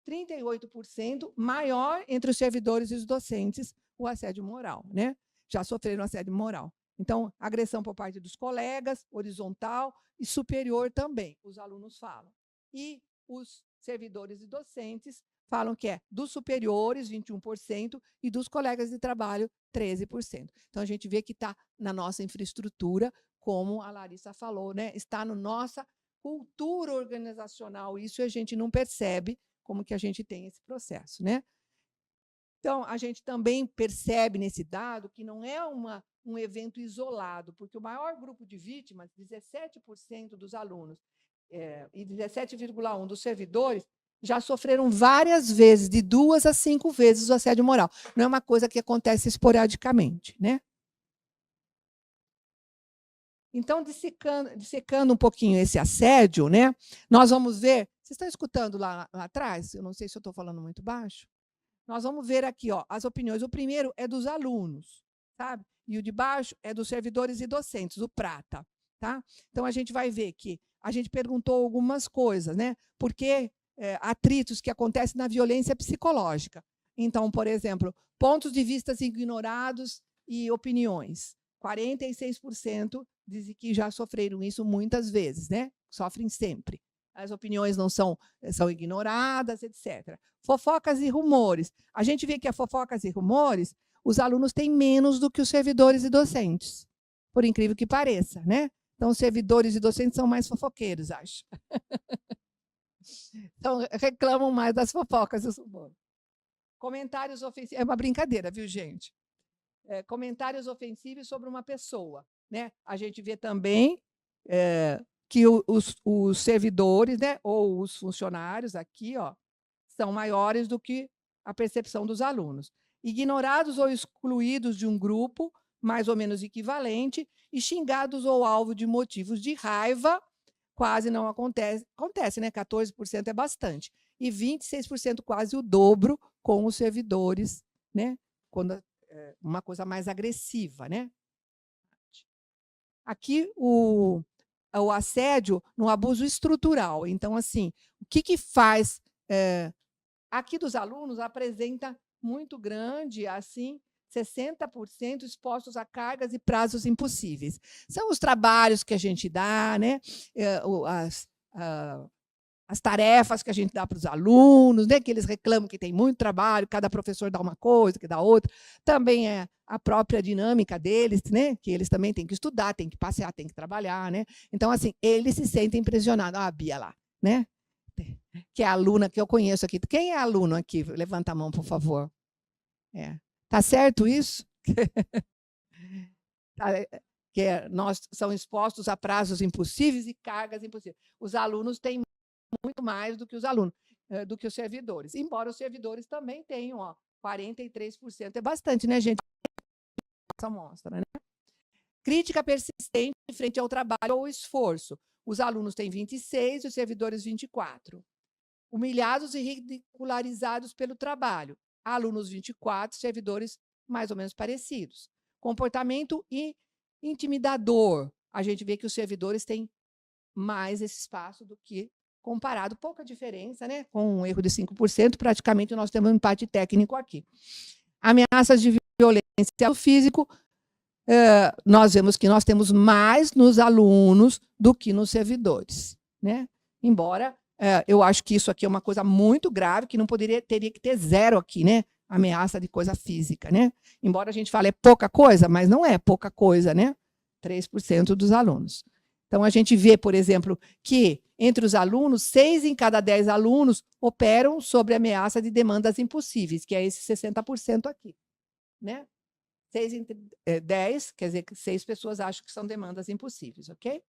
38% maior entre os servidores e os docentes, o assédio moral, né? Já sofreram assédio moral. Então, agressão por parte dos colegas, horizontal e superior também, os alunos falam. E os servidores e docentes falam que é dos superiores, 21%, e dos colegas de trabalho, 13%. Então, a gente vê que está na nossa infraestrutura, como a Larissa falou, né? Está na nossa cultura organizacional, isso a gente não percebe como que a gente tem esse processo, né? Então, a gente também percebe nesse dado que não é um evento isolado, porque o maior grupo de vítimas, 17% dos alunos e 17,1% dos servidores, já sofreram várias vezes, de 2 a 5 vezes, o assédio moral. Não é uma coisa que acontece esporadicamente, né? Então, dissecando um pouquinho esse assédio, né? Nós vamos ver. Vocês estão escutando lá atrás? Eu não sei se eu estou falando muito baixo. Nós vamos ver aqui, ó, as opiniões. O primeiro é dos alunos, sabe? E o de baixo é dos servidores e docentes, o prata, tá? Então, a gente vai ver que a gente perguntou algumas coisas, né? Por que atritos que acontecem na violência psicológica? Então, por exemplo, pontos de vista ignorados e opiniões. 46% dizem que já sofreram isso muitas vezes, né? Sofrem sempre. As opiniões não são ignoradas, etc. Fofocas e rumores. A gente vê que as fofocas e rumores, os alunos têm menos do que os servidores e docentes, por incrível que pareça, né? Então, os servidores e docentes são mais fofoqueiros, acho. Então, reclamam mais das fofocas e dos rumores. Comentários ofensivos. É uma brincadeira, viu, gente? Comentários ofensivos sobre uma pessoa, né? A gente vê também que os servidores, né, ou os funcionários aqui, ó, são maiores do que a percepção dos alunos. ignorados ou excluídos de um grupo, mais ou menos equivalente, e xingados ou alvo de motivos de raiva, quase não acontece. Acontece, né? 14% é bastante. E 26%, quase o dobro, com os servidores, né? Quando uma coisa mais agressiva, né? Aqui o assédio no abuso estrutural. Então, assim, o que faz? Aqui dos alunos apresenta muito grande, assim, 60% expostos a cargas e prazos impossíveis. São os trabalhos que a gente dá, né? As tarefas que a gente dá para os alunos, né? Que eles reclamam que tem muito trabalho, cada professor dá uma coisa, que dá outra. Também é a própria dinâmica deles, né? Que eles também têm que estudar, têm que passear, têm que trabalhar, né? Então, assim, eles se sentem pressionados. Ah, a Bia lá, né? Que é a aluna que eu conheço aqui. Quem é aluno aqui? Levanta a mão, por favor. Tá certo isso? Que nós são expostos a prazos impossíveis e cargas impossíveis. Os alunos têm muito mais do que os alunos, do que os servidores. Embora os servidores também tenham, 43%. É bastante, né, gente? Essa amostra, né? Crítica persistente frente ao trabalho ou esforço. Os alunos têm 26% e os servidores 24%. Humilhados e ridicularizados pelo trabalho. Alunos 24%, servidores mais ou menos parecidos. Comportamento intimidador. A gente vê que os servidores têm mais esse espaço do que comparado. Pouca diferença, né? Com um erro de 5%, praticamente nós temos um empate técnico aqui. Ameaças de violência físico. Nós vemos que nós temos mais nos alunos do que nos servidores, né? Embora eu acho que isso aqui é uma coisa muito grave, que não teria que ter 0 aqui, né? Ameaça de coisa física, né? Embora a gente fale é pouca coisa, mas não é pouca coisa, né? 3% dos alunos. Então, a gente vê, por exemplo, que entre os alunos, 6 em cada 10 alunos operam sobre ameaça de demandas impossíveis, que é esse 60% aqui, né? 6 entre 10, quer dizer que 6 pessoas acham que são demandas impossíveis, ok?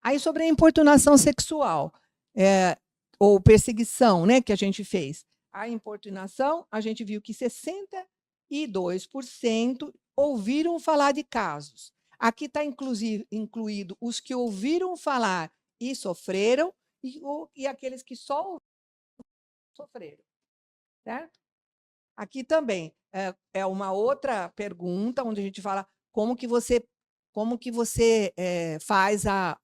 Aí, sobre a importunação sexual, ou perseguição, né, que a gente fez. A importunação, a gente viu que 62% ouviram falar de casos. Aqui está incluído os que ouviram falar e sofreram, e aqueles que só sofreram, certo? Aqui também é uma outra pergunta, onde a gente fala como que você faz a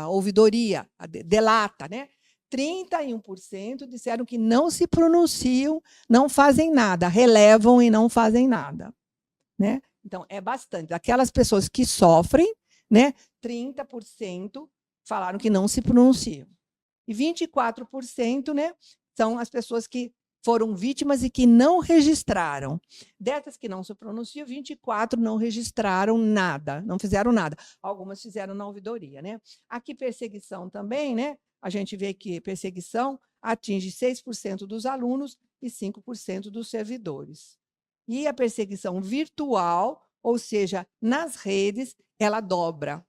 ouvidoria, a delata, né? 31% disseram que não se pronunciam, não fazem nada, relevam e não fazem nada, né? Então, é bastante. Aquelas pessoas que sofrem, né? 30% falaram que não se pronunciam. E 24%, né, são as pessoas que foram vítimas e que não registraram. Dessas que não se pronunciam, 24 não registraram nada, não fizeram nada. Algumas fizeram na ouvidoria, né? Aqui, perseguição também, né? A gente vê que perseguição atinge 6% dos alunos e 5% dos servidores. E a perseguição virtual, ou seja, nas redes, ela dobra.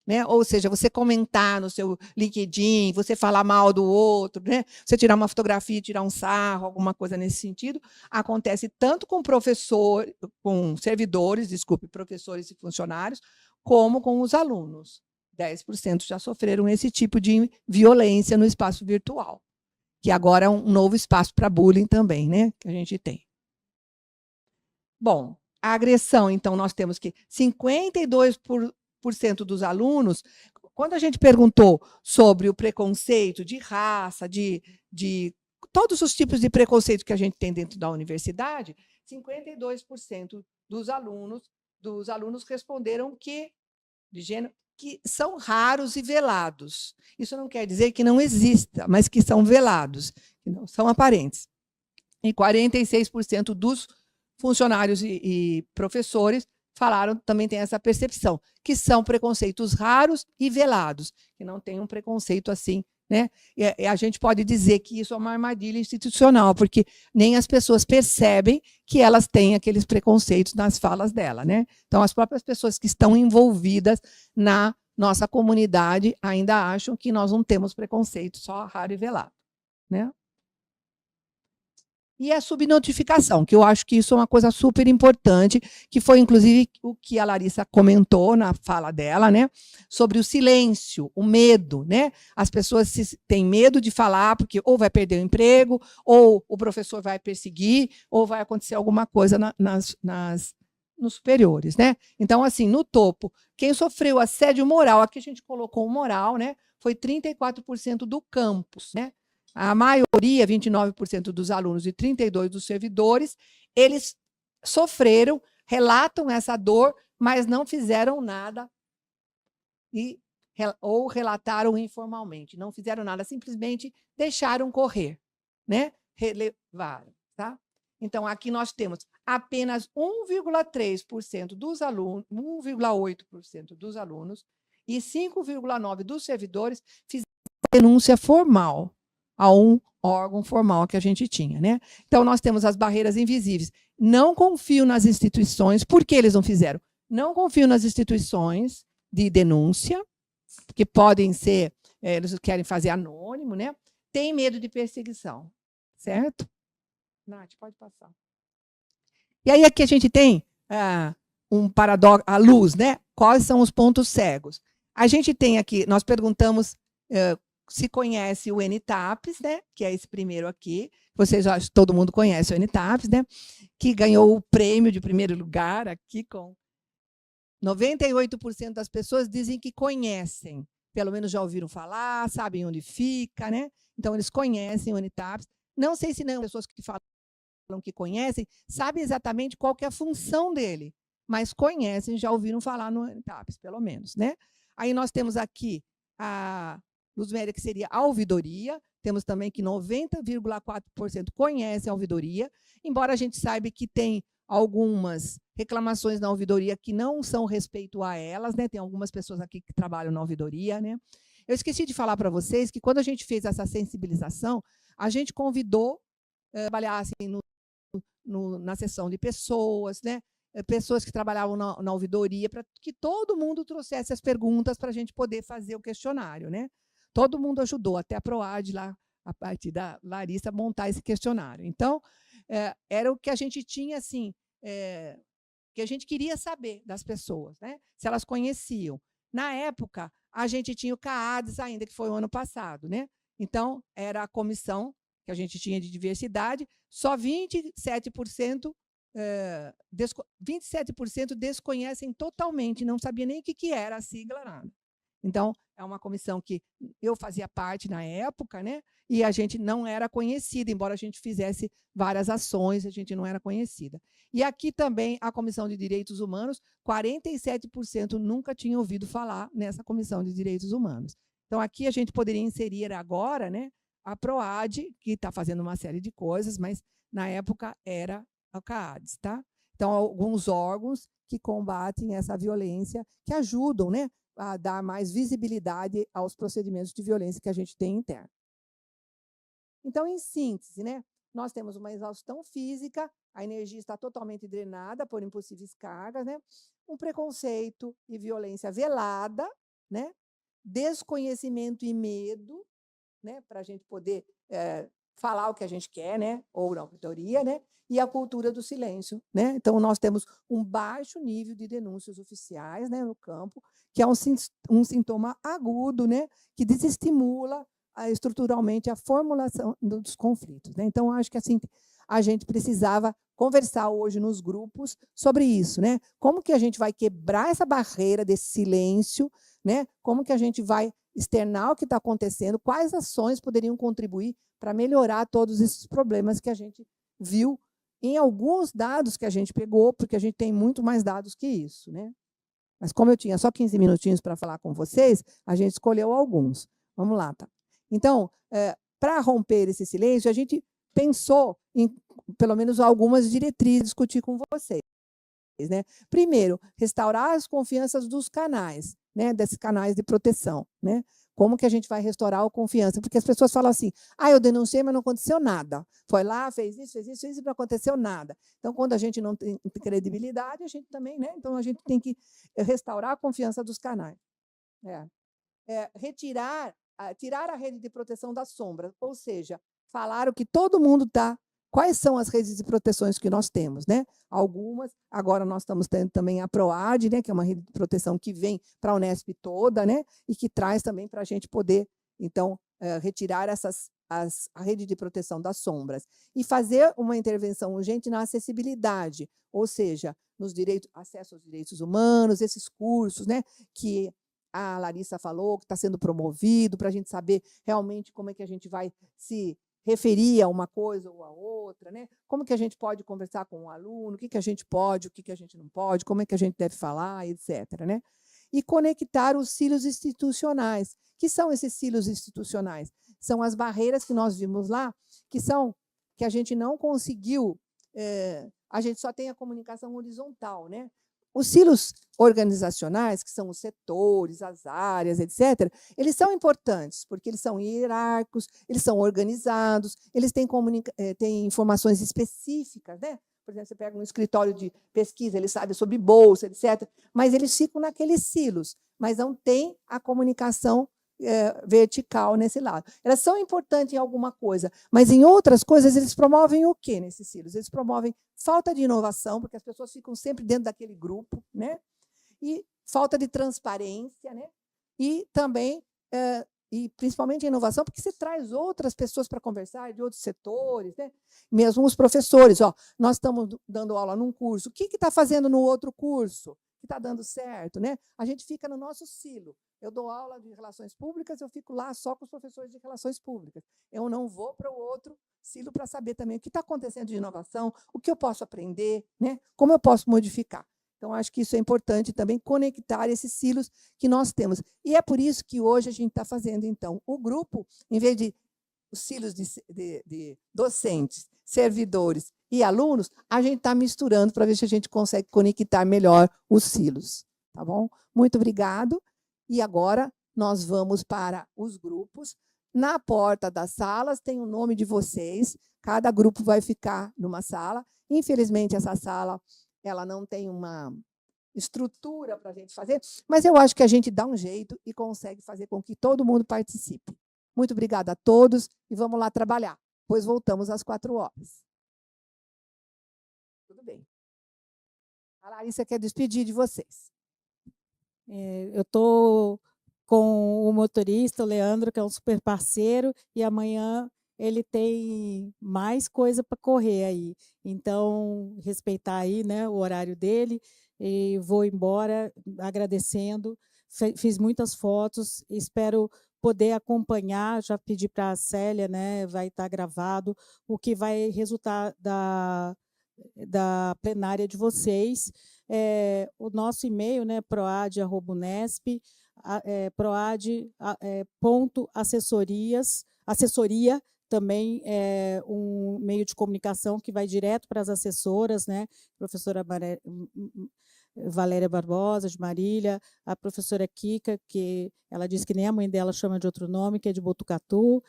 Né? Ou seja, você comentar no seu LinkedIn, você falar mal do outro, né? Você tirar uma fotografia, tirar um sarro, alguma coisa nesse sentido, acontece tanto com com servidores, professores e funcionários, como com os alunos. 10% já sofreram esse tipo de violência no espaço virtual, que agora é um novo espaço para bullying também, né? Que a gente tem. Bom, a agressão, então, nós temos que 52% dos alunos, quando a gente perguntou sobre o preconceito de raça, de todos os tipos de preconceito que a gente tem dentro da universidade, 52% dos alunos responderam que são raros e velados. Isso não quer dizer que não exista, mas que são velados, que não são aparentes. E 46% dos funcionários e professores falaram, também tem essa percepção, que são preconceitos raros e velados, que não tem um preconceito assim, né? E a gente pode dizer que isso é uma armadilha institucional, porque nem as pessoas percebem que elas têm aqueles preconceitos nas falas dela, né? Então, as próprias pessoas que estão envolvidas na nossa comunidade ainda acham que nós não temos preconceito, só raro e velado, né? E a subnotificação, que eu acho que isso é uma coisa super importante, que foi, inclusive, o que a Larissa comentou na fala dela, né? Sobre o silêncio, o medo, né? As pessoas têm medo de falar, porque ou vai perder o emprego, ou o professor vai perseguir, ou vai acontecer alguma coisa nos superiores, né? Então, assim, no topo, quem sofreu assédio moral, aqui a gente colocou o moral, né? Foi 34% do campus, né? A maioria, 29% dos alunos e 32% dos servidores, eles sofreram, relatam essa dor, mas não fizeram nada ou relataram informalmente. Não fizeram nada, simplesmente deixaram correr, né? Relevaram, tá? Então, aqui nós temos apenas 1,3% dos alunos, 1,8% dos alunos e 5,9% dos servidores fizeram denúncia formal a um órgão formal que a gente tinha, né? Então, nós temos as barreiras invisíveis. Não confio nas instituições. Por que eles não fizeram? Não confio nas instituições de denúncia, que podem ser, eles querem fazer anônimo, né? Tem medo de perseguição, certo? Nath, pode passar. E aí aqui a gente tem um paradoxo, a luz, né? Quais são os pontos cegos? A gente tem aqui, nós perguntamos se conhece o NTAPS, né? Que é esse primeiro aqui. Vocês já, todo mundo conhece o NTAPS, né? Que ganhou o prêmio de primeiro lugar aqui com 98% das pessoas dizem que conhecem, pelo menos já ouviram falar, sabem onde fica, né? Então eles conhecem o NTAPS. Não sei se não pessoas que falam que conhecem, sabem exatamente qual que é a função dele, mas conhecem, já ouviram falar no NTAPS, pelo menos, né? Aí nós temos aqui a Luz Média, que seria a ouvidoria. Temos também que 90,4% conhecem a ouvidoria, embora a gente saiba que tem algumas reclamações na ouvidoria que não são respeito a elas, né? Tem algumas pessoas aqui que trabalham na ouvidoria, né? Eu esqueci de falar para vocês que quando a gente fez essa sensibilização, a gente convidou trabalhar assim, na sessão de pessoas, né? Pessoas que trabalhavam na ouvidoria, para que todo mundo trouxesse as perguntas para a gente poder fazer o questionário, né? Todo mundo ajudou, até a PROAD lá, a partir da Larissa, montar esse questionário. Então, era o que a gente tinha, assim, que a gente queria saber das pessoas, né? Se elas conheciam. Na época, a gente tinha o CAADES ainda, que foi o ano passado, né? Então, era a comissão que a gente tinha de diversidade, só 27% 27% desconhecem totalmente, não sabia nem o que era a sigla, nada. Então, é uma comissão que eu fazia parte na época, né? E a gente não era conhecida, embora a gente fizesse várias ações, a gente não era conhecida. E aqui também a Comissão de Direitos Humanos, 47% nunca tinha ouvido falar nessa Comissão de Direitos Humanos. Então, aqui a gente poderia inserir agora, né, a PROAD, que está fazendo uma série de coisas, mas na época era a CAADES, tá? Então, alguns órgãos que combatem essa violência, que ajudam, né, a dar mais visibilidade aos procedimentos de violência que a gente tem interno. Então, em síntese, né, nós temos uma exaustão física, a energia está totalmente drenada por impossíveis cargas, né, um preconceito e violência velada, né, desconhecimento e medo, né, para a gente poder falar o que a gente quer, né, ou na auditoria, né, e a cultura do silêncio, né? Então nós temos um baixo nível de denúncias oficiais, né, no campo, que é um sintoma agudo, né, que desestimula estruturalmente a formulação dos conflitos, né? Então acho que assim a gente precisava conversar hoje nos grupos sobre isso, né? Como que a gente vai quebrar essa barreira desse silêncio, né? Como que a gente vai externar o que está acontecendo, quais ações poderiam contribuir para melhorar todos esses problemas que a gente viu em alguns dados que a gente pegou, porque a gente tem muito mais dados que isso, né? Mas como eu tinha só 15 minutinhos para falar com vocês, a gente escolheu alguns. Vamos lá, tá? Então, para romper esse silêncio, a gente pensou em, pelo menos, algumas diretrizes discutir com vocês, né? Primeiro, restaurar as confianças dos canais, né? Desses canais de proteção, né? Como que a gente vai restaurar a confiança? Porque as pessoas falam assim, eu denunciei, mas não aconteceu nada. Foi lá, fez isso, e não aconteceu nada. Então, quando a gente não tem credibilidade, a gente também, né? Então, a gente tem que restaurar a confiança dos canais. Tirar a rede de proteção das sombras, ou seja, falar o que todo mundo está quais são as redes de proteções que nós temos, né? Algumas, agora nós estamos tendo também a PROAD, né, que é uma rede de proteção que vem para a Unesp toda, né, e que traz também para a gente poder, então, retirar a rede de proteção das sombras e fazer uma intervenção urgente na acessibilidade, ou seja, nos direitos, acesso aos direitos humanos, esses cursos, né, que a Larissa falou, que está sendo promovido, para a gente saber realmente como é que a gente vai se referir a uma coisa ou a outra, né? Como que a gente pode conversar com o aluno, o que, que a gente pode, o que, que a gente não pode, como é que a gente deve falar, etc. Né? E conectar os silos institucionais. Que são esses silos institucionais? São as barreiras que nós vimos lá, que a gente não conseguiu, a gente só tem a comunicação horizontal, né? Os silos organizacionais, que são os setores, as áreas, etc., eles são importantes, porque eles são hierárquicos, eles são organizados, eles têm informações específicas, né? Por exemplo, você pega um escritório de pesquisa, ele sabe sobre bolsa, etc., mas eles ficam naqueles silos, mas não tem a comunicação vertical nesse lado. Elas são importantes em alguma coisa, mas em outras coisas eles promovem o quê nesses silos? Eles promovem falta de inovação, porque as pessoas ficam sempre dentro daquele grupo, né? E falta de transparência, né? E também, e principalmente a inovação, porque você traz outras pessoas para conversar, de outros setores, né? Mesmo os professores, ó, nós estamos dando aula num curso, o que está fazendo no outro curso? Que está dando certo, né? A gente fica no nosso silo. Eu dou aula de relações públicas, eu fico lá só com os professores de relações públicas. Eu não vou para o outro silo para saber também o que está acontecendo de inovação, o que eu posso aprender, né? Como eu posso modificar. Então, acho que isso é importante também, conectar esses silos que nós temos. E é por isso que hoje a gente está fazendo, então, o grupo, em vez de os silos de docentes, servidores e alunos, a gente está misturando para ver se a gente consegue conectar melhor os silos. Tá bom? Muito obrigado. E agora nós vamos para os grupos. Na porta das salas tem o nome de vocês. Cada grupo vai ficar numa sala. Infelizmente, essa sala ela não tem uma estrutura para a gente fazer, mas eu acho que a gente dá um jeito e consegue fazer com que todo mundo participe. Muito obrigada a todos e vamos lá trabalhar, pois voltamos às 4h. Tudo bem. A Larissa quer despedir de vocês. Eu estou com o motorista, o Leandro, que é um super parceiro, e amanhã ele tem mais coisa para correr aí. Então, respeitar aí, né, o horário dele, e vou embora agradecendo. Fiz muitas fotos, espero poder acompanhar, já pedi para a Célia, né, vai estar gravado, o que vai resultar da plenária de vocês. O nosso e-mail, né, proad@unesp, assessoria também é um meio de comunicação que vai direto para as assessoras, né, professora Valéria Barbosa, de Marília, a professora Kika, que ela disse que nem a mãe dela chama de outro nome, que é de Botucatu,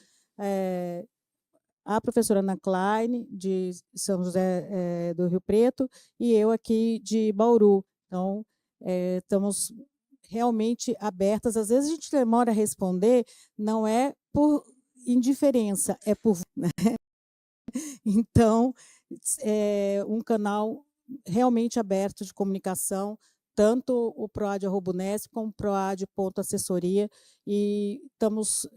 a professora Ana Klein, de São José do Rio Preto, e eu aqui de Bauru. Então, estamos realmente abertas. Às vezes a gente demora a responder, não é por indiferença, é por... Né? Então, é um canal realmente aberto de comunicação, tanto o proad@unesp como o proad.assessoria, e estamos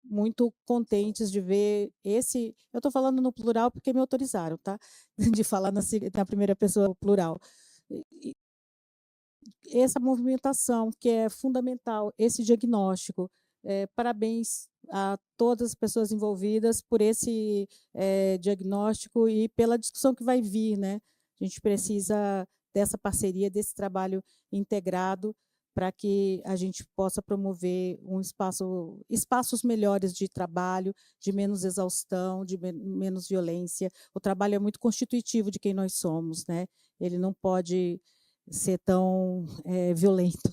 muito contentes de ver esse... Eu estou falando no plural porque me autorizaram, tá? De falar na primeira pessoa plural. Essa movimentação, que é fundamental, esse diagnóstico. Parabéns a todas as pessoas envolvidas por esse diagnóstico e pela discussão que vai vir, né? A gente precisa dessa parceria, desse trabalho integrado, para que a gente possa promover espaços melhores de trabalho, de menos exaustão, de menos violência. O trabalho é muito constitutivo de quem nós somos, né? Ele não pode ser tão violento.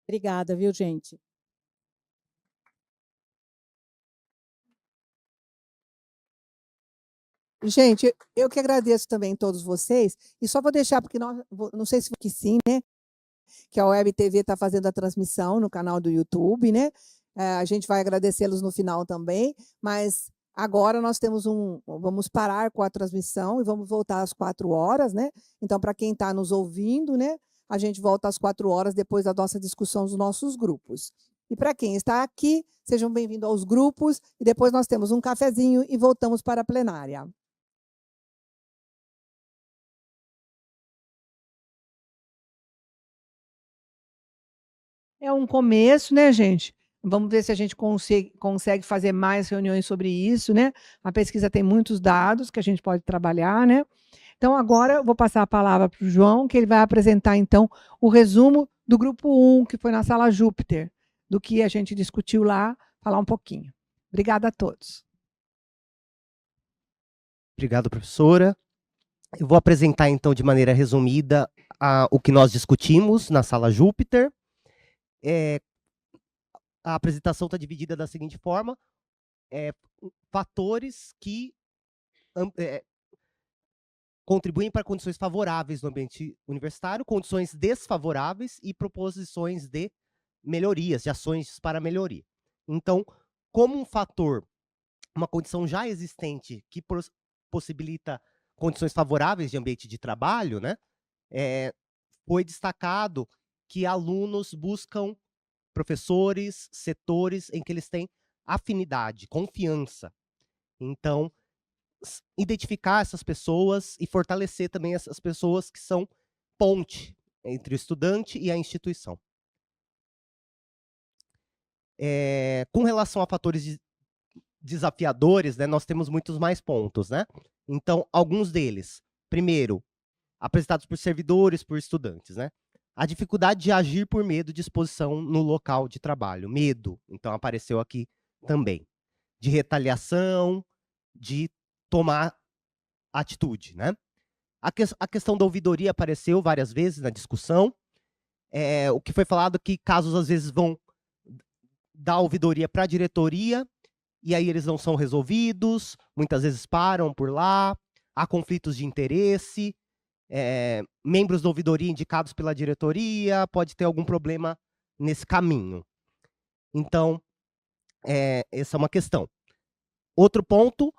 Obrigada, viu, gente? Gente, eu que agradeço também a todos vocês, e só vou deixar, porque não sei se que sim, né? Que a Web TV está fazendo a transmissão no canal do YouTube, né? A gente vai agradecê-los no final também, mas Agora nós temos vamos parar com a transmissão e vamos voltar às 4h, né? Então, para quem está nos ouvindo, né, a gente volta às 4h depois da nossa discussão dos nossos grupos. E para quem está aqui, sejam bem-vindos aos grupos, e depois nós temos um cafezinho e voltamos para a plenária. É um começo, né, gente? Vamos ver se a gente consegue fazer mais reuniões sobre isso, né? A pesquisa tem muitos dados que a gente pode trabalhar, né? Então, agora eu vou passar a palavra para o João, que ele vai apresentar, então, o resumo do grupo 1, que foi na sala Júpiter, do que a gente discutiu lá, falar um pouquinho. Obrigada a todos. Obrigado, professora. Eu vou apresentar, então, de maneira resumida, o que nós discutimos na sala Júpiter. A apresentação está dividida da seguinte forma: fatores que contribuem para condições favoráveis no ambiente universitário, condições desfavoráveis e proposições de melhorias, de ações para melhoria. Então, como um fator, uma condição já existente que possibilita condições favoráveis de ambiente de trabalho, né, foi destacado que alunos buscam professores, setores em que eles têm afinidade, confiança. Então, identificar essas pessoas e fortalecer também essas pessoas que são ponte entre o estudante e a instituição. Com relação a fatores desafiadores, né, nós temos muitos mais pontos, né? Então, alguns deles. Primeiro, apresentados por servidores, por estudantes, né? A dificuldade de agir por medo de exposição no local de trabalho. Medo, então, apareceu aqui também. De retaliação, de tomar atitude, né? A questão da ouvidoria apareceu várias vezes na discussão. O que foi falado que casos, às vezes, vão dar ouvidoria para a diretoria, e aí eles não são resolvidos, muitas vezes param por lá, há conflitos de interesse, membros da ouvidoria indicados pela diretoria, pode ter algum problema nesse caminho. Então, essa é uma questão. Outro ponto,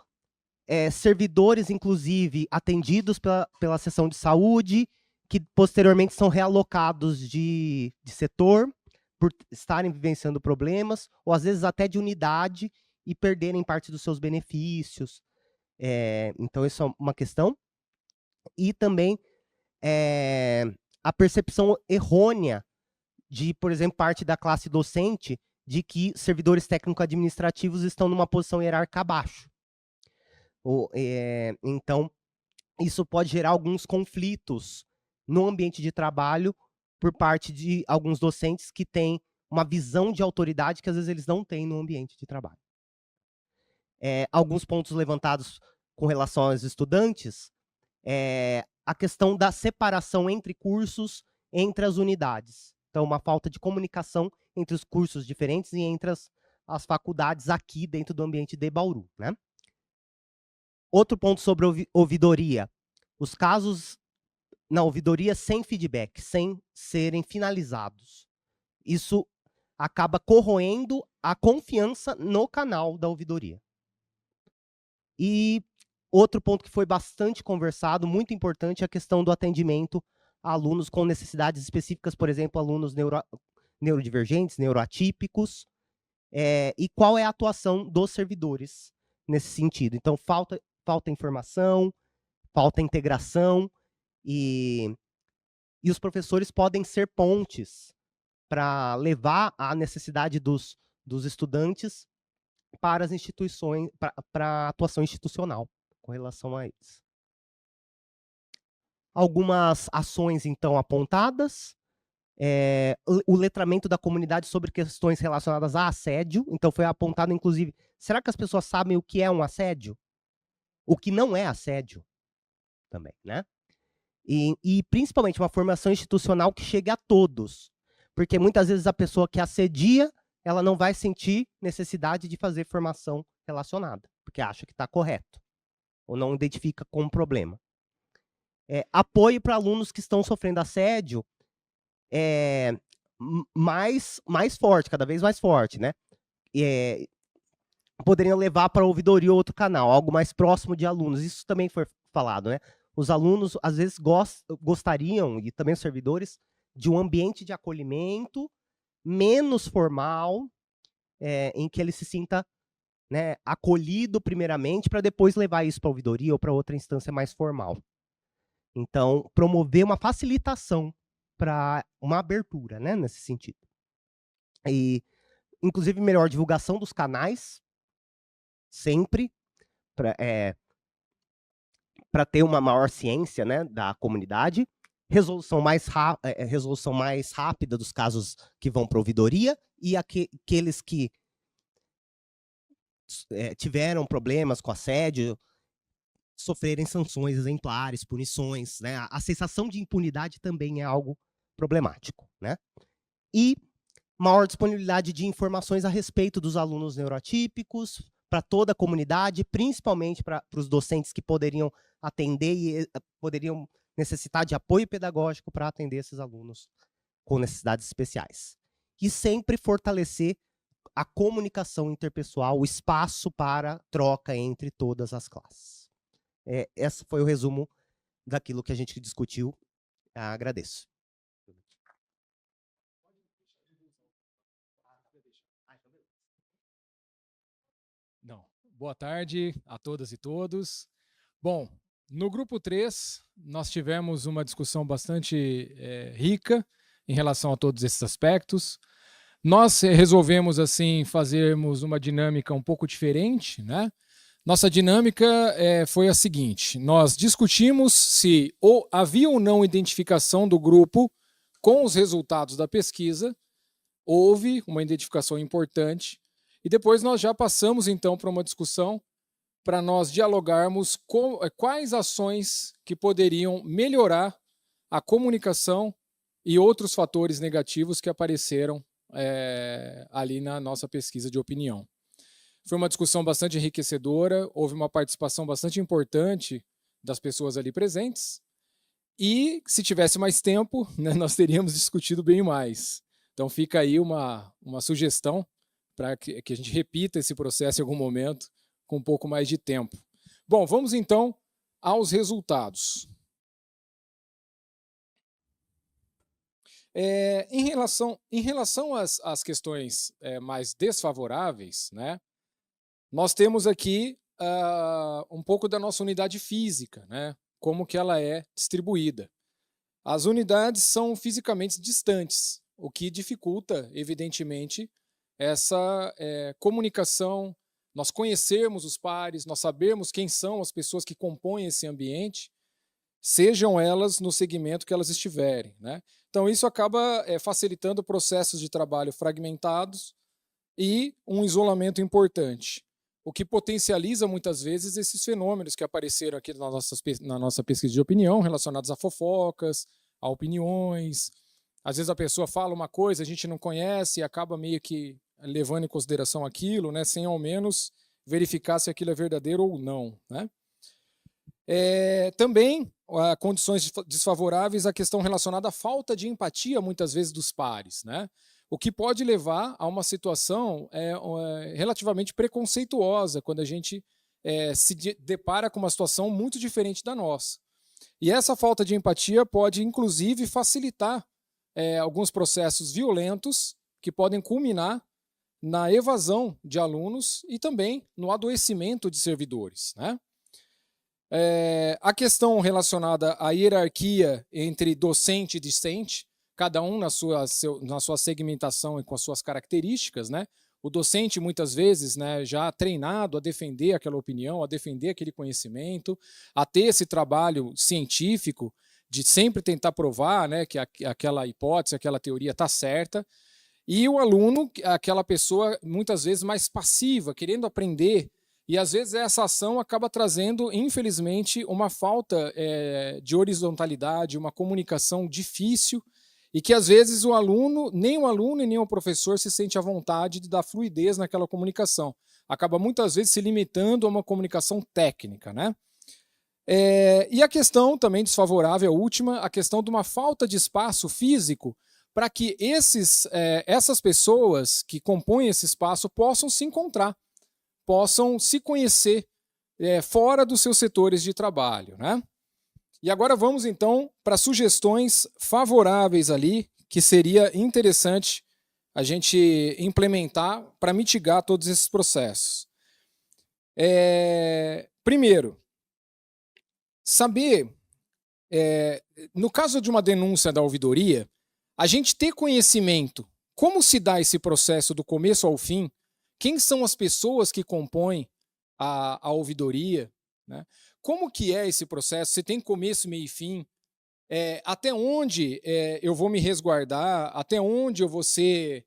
servidores, inclusive, atendidos pela seção de saúde, que posteriormente são realocados de setor, por estarem vivenciando problemas, ou às vezes até de unidade, e perderem parte dos seus benefícios. Então, isso é uma questão. E também a percepção errônea de, por exemplo, parte da classe docente, de que servidores técnico-administrativos estão numa posição hierárquica abaixo. Então, isso pode gerar alguns conflitos no ambiente de trabalho por parte de alguns docentes que têm uma visão de autoridade que às vezes eles não têm no ambiente de trabalho. Alguns pontos levantados com relação aos estudantes, a questão da separação entre cursos, entre as unidades. Então, uma falta de comunicação entre os cursos diferentes e entre as faculdades aqui dentro do ambiente de Bauru, né? Outro ponto sobre ouvidoria. Os casos na ouvidoria sem feedback, sem serem finalizados. Isso acaba corroendo a confiança no canal da ouvidoria. E outro ponto que foi bastante conversado, muito importante, é a questão do atendimento a alunos com necessidades específicas, por exemplo, alunos neurodivergentes, neuroatípicos, e qual é a atuação dos servidores nesse sentido. Então, falta informação, falta integração, e os professores podem ser pontes para levar a necessidade dos estudantes para as instituições, para a atuação institucional com relação a eles. Algumas ações, então, apontadas. O letramento da comunidade sobre questões relacionadas a assédio. Então, foi apontado, inclusive, será que as pessoas sabem o que é um assédio? O que não é assédio também, né? E principalmente uma formação institucional que chegue a todos. Porque muitas vezes a pessoa que assedia, ela não vai sentir necessidade de fazer formação relacionada, porque acha que está correto, ou não identifica como problema. Apoio para alunos que estão sofrendo assédio mais forte, cada vez mais forte, né? poderiam levar para ouvidoria ou outro canal, algo mais próximo de alunos. Isso também foi falado, né? Os alunos, às vezes, gostariam, e também os servidores, de um ambiente de acolhimento menos formal, em que ele se sinta, né, acolhido primeiramente, para depois levar isso para a ouvidoria ou para outra instância mais formal. Então, promover uma facilitação para uma abertura, né, nesse sentido. E, inclusive, melhor divulgação dos canais, sempre, para ter uma maior ciência, né, da comunidade, resolução mais rápida dos casos que vão para a ouvidoria, e aqueles que tiveram problemas com assédio sofrerem sanções exemplares, punições, né? A sensação de impunidade também é algo problemático, né? E maior disponibilidade de informações a respeito dos alunos neuroatípicos para toda a comunidade, principalmente para os docentes que poderiam atender e poderiam necessitar de apoio pedagógico para atender esses alunos com necessidades especiais. E sempre fortalecer a comunicação interpessoal, o espaço para troca entre todas as classes. Esse foi o resumo daquilo que a gente discutiu. Agradeço. Não. Boa tarde a todas e todos. Bom, no grupo 3, nós tivemos uma discussão bastante rica em relação a todos esses aspectos. Nós resolvemos, assim, fazermos uma dinâmica um pouco diferente, né? Nossa dinâmica foi a seguinte: nós discutimos se havia ou não identificação do grupo com os resultados da pesquisa. Houve uma identificação importante. E depois nós já passamos, então, para uma discussão para nós dialogarmos com quais ações que poderiam melhorar a comunicação e outros fatores negativos que apareceram ali na nossa pesquisa de opinião. Foi uma discussão bastante enriquecedora, houve uma participação bastante importante das pessoas ali presentes, e se tivesse mais tempo, né, nós teríamos discutido bem mais. Então fica aí uma sugestão para que a gente repita esse processo em algum momento, com um pouco mais de tempo. Bom, vamos então aos resultados. Em relação às questões mais desfavoráveis, né, nós temos aqui um pouco da nossa unidade física, né, como que ela é distribuída. As unidades são fisicamente distantes, o que dificulta, evidentemente, essa comunicação, nós conhecermos os pares, nós sabermos quem são as pessoas que compõem esse ambiente, sejam elas no segmento que elas estiverem, né? Então, isso acaba facilitando processos de trabalho fragmentados e um isolamento importante, o que potencializa muitas vezes esses fenômenos que apareceram aqui na nossa pesquisa de opinião, relacionados a fofocas, a opiniões. Às vezes a pessoa fala uma coisa, a gente não conhece e acaba meio que levando em consideração aquilo, né, sem ao menos verificar se aquilo é verdadeiro ou não, né? Também condições desfavoráveis, a questão relacionada à falta de empatia, muitas vezes, dos pares, né? O que pode levar a uma situação relativamente preconceituosa, quando a gente se depara com uma situação muito diferente da nossa. E essa falta de empatia pode, inclusive, facilitar alguns processos violentos que podem culminar na evasão de alunos e também no adoecimento de servidores, né? A questão relacionada à hierarquia entre docente e discente, cada um na sua segmentação e com as suas características, né? O docente, muitas vezes, né, já treinado a defender aquela opinião, a defender aquele conhecimento, a ter esse trabalho científico de sempre tentar provar, né, que aquela hipótese, aquela teoria está certa, e o aluno, aquela pessoa muitas vezes mais passiva, querendo aprender, e às vezes essa ação acaba trazendo, infelizmente, uma falta de horizontalidade, uma comunicação difícil, e que às vezes nem o aluno e nem o professor se sente à vontade de dar fluidez naquela comunicação. Acaba muitas vezes se limitando a uma comunicação técnica, né? E a questão também desfavorável, a última, a questão de uma falta de espaço físico para que essas pessoas que compõem esse espaço possam se encontrar, possam se conhecer fora dos seus setores de trabalho, né? E agora vamos, então, para sugestões favoráveis ali, que seria interessante a gente implementar para mitigar todos esses processos. Primeiro, saber, no caso de uma denúncia da ouvidoria, a gente ter conhecimento como se dá esse processo do começo ao fim, quem são as pessoas que compõem a ouvidoria, né? Como que é esse processo, se tem começo, meio e fim, até onde eu vou me resguardar, até onde eu vou ser,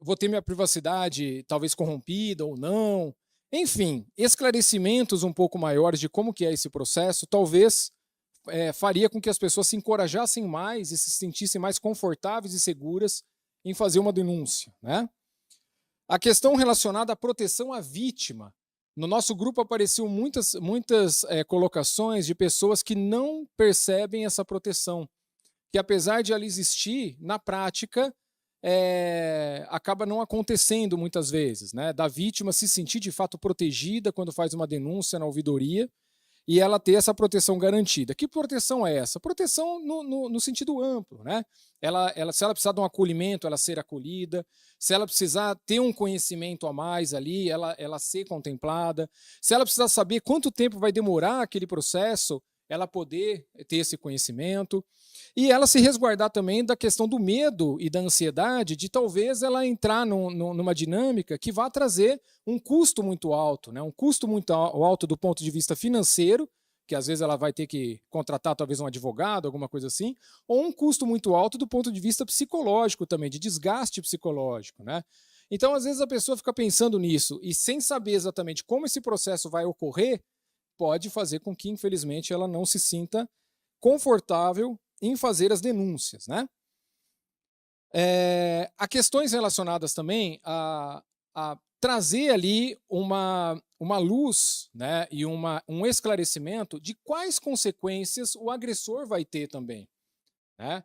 vou ter minha privacidade talvez corrompida ou não. Enfim, esclarecimentos um pouco maiores de como que é esse processo, talvez faria com que as pessoas se encorajassem mais e se sentissem mais confortáveis e seguras em fazer uma denúncia, né? A questão relacionada à proteção à vítima. No nosso grupo apareciam muitas colocações de pessoas que não percebem essa proteção, que apesar de ela existir, na prática, acaba não acontecendo muitas vezes, né? Da vítima se sentir de fato protegida quando faz uma denúncia na ouvidoria e ela ter essa proteção garantida. Que proteção é essa? Proteção no sentido amplo, né? Se ela precisar de um acolhimento, ela ser acolhida. Se ela precisar ter um conhecimento a mais ali, ela ser contemplada. Se ela precisar saber quanto tempo vai demorar aquele processo, ela poder ter esse conhecimento. E ela se resguardar também da questão do medo e da ansiedade de talvez ela entrar numa dinâmica que vá trazer um custo muito alto, né? Um custo muito alto do ponto de vista financeiro, que às vezes ela vai ter que contratar talvez um advogado, alguma coisa assim, ou um custo muito alto do ponto de vista psicológico também, de desgaste psicológico, né? Então, às vezes a pessoa fica pensando nisso e sem saber exatamente como esse processo vai ocorrer, pode fazer com que, infelizmente, ela não se sinta confortável em fazer as denúncias, né? Há questões relacionadas também a trazer ali uma luz, né, e um esclarecimento de quais consequências o agressor vai ter também, né?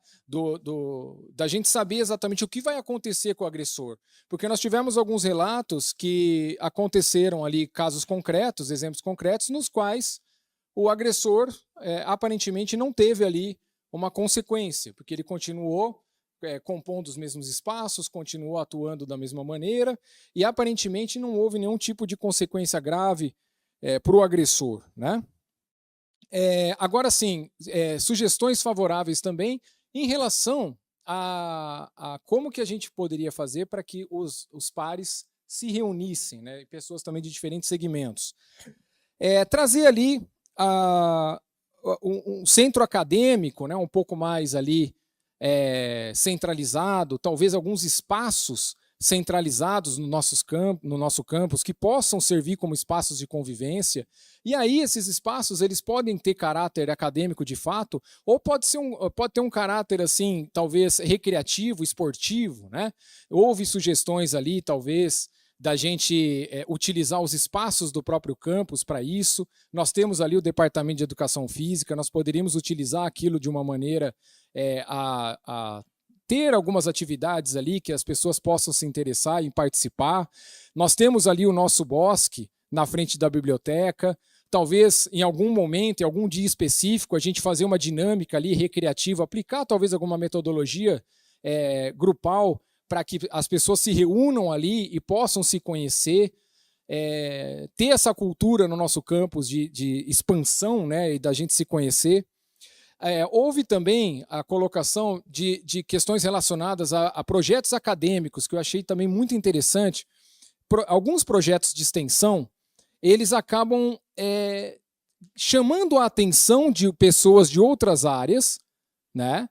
Da gente saber exatamente o que vai acontecer com o agressor. Porque nós tivemos alguns relatos que aconteceram ali, casos concretos, exemplos concretos, nos quais o agressor aparentemente não teve ali uma consequência, porque ele continuou compondo os mesmos espaços, continuou atuando da mesma maneira e aparentemente não houve nenhum tipo de consequência grave para o agressor, né? Agora sim, sugestões favoráveis também em relação a como que a gente poderia fazer para que os pares se reunissem, né? Pessoas também de diferentes segmentos. Trazer ali um centro acadêmico, né, um pouco mais ali centralizado, talvez alguns espaços centralizados no nosso campus que possam servir como espaços de convivência. E aí esses espaços eles podem ter caráter acadêmico de fato, ou pode ter um caráter assim, talvez recreativo, esportivo, né? Houve sugestões ali, talvez, da gente utilizar os espaços do próprio campus para isso. Nós temos ali o Departamento de Educação Física, nós poderíamos utilizar aquilo de uma maneira a ter algumas atividades ali que as pessoas possam se interessar em participar. Nós temos ali o nosso bosque na frente da biblioteca. Talvez em algum momento, em algum dia específico, a gente fazer uma dinâmica ali recreativa, aplicar talvez alguma metodologia grupal para que as pessoas se reúnam ali e possam se conhecer, ter essa cultura no nosso campus de expansão, né, e da gente se conhecer. Houve também a colocação de questões relacionadas a projetos acadêmicos, que eu achei também muito interessante. Alguns projetos de extensão, eles acabam chamando a atenção de pessoas de outras áreas, né?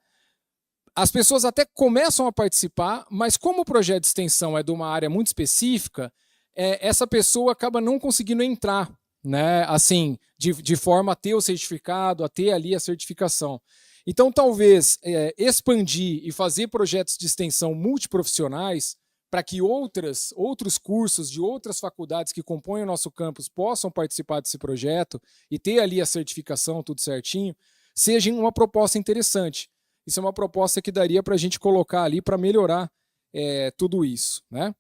As pessoas até começam a participar, mas como o projeto de extensão é de uma área muito específica, essa pessoa acaba não conseguindo entrar, né? Assim, de forma a ter o certificado, a ter ali a certificação. Então, talvez expandir e fazer projetos de extensão multiprofissionais para que outros cursos de outras faculdades que compõem o nosso campus possam participar desse projeto e ter ali a certificação, tudo certinho, seja uma proposta interessante. Isso é uma proposta que daria para a gente colocar ali para melhorar tudo isso, né?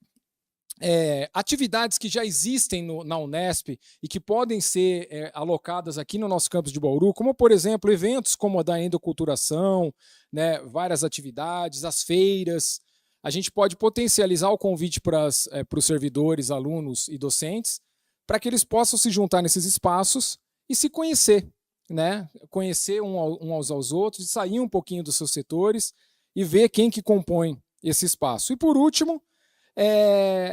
atividades que já existem na Unesp e que podem ser alocadas aqui no nosso campus de Bauru, como, por exemplo, eventos como a da endoculturação, né, várias atividades, as feiras. A gente pode potencializar o convite para os servidores, alunos e docentes, para que eles possam se juntar nesses espaços e se conhecer, né? Conhecer uns aos outros, sair um pouquinho dos seus setores e ver quem que compõe esse espaço. E, por último,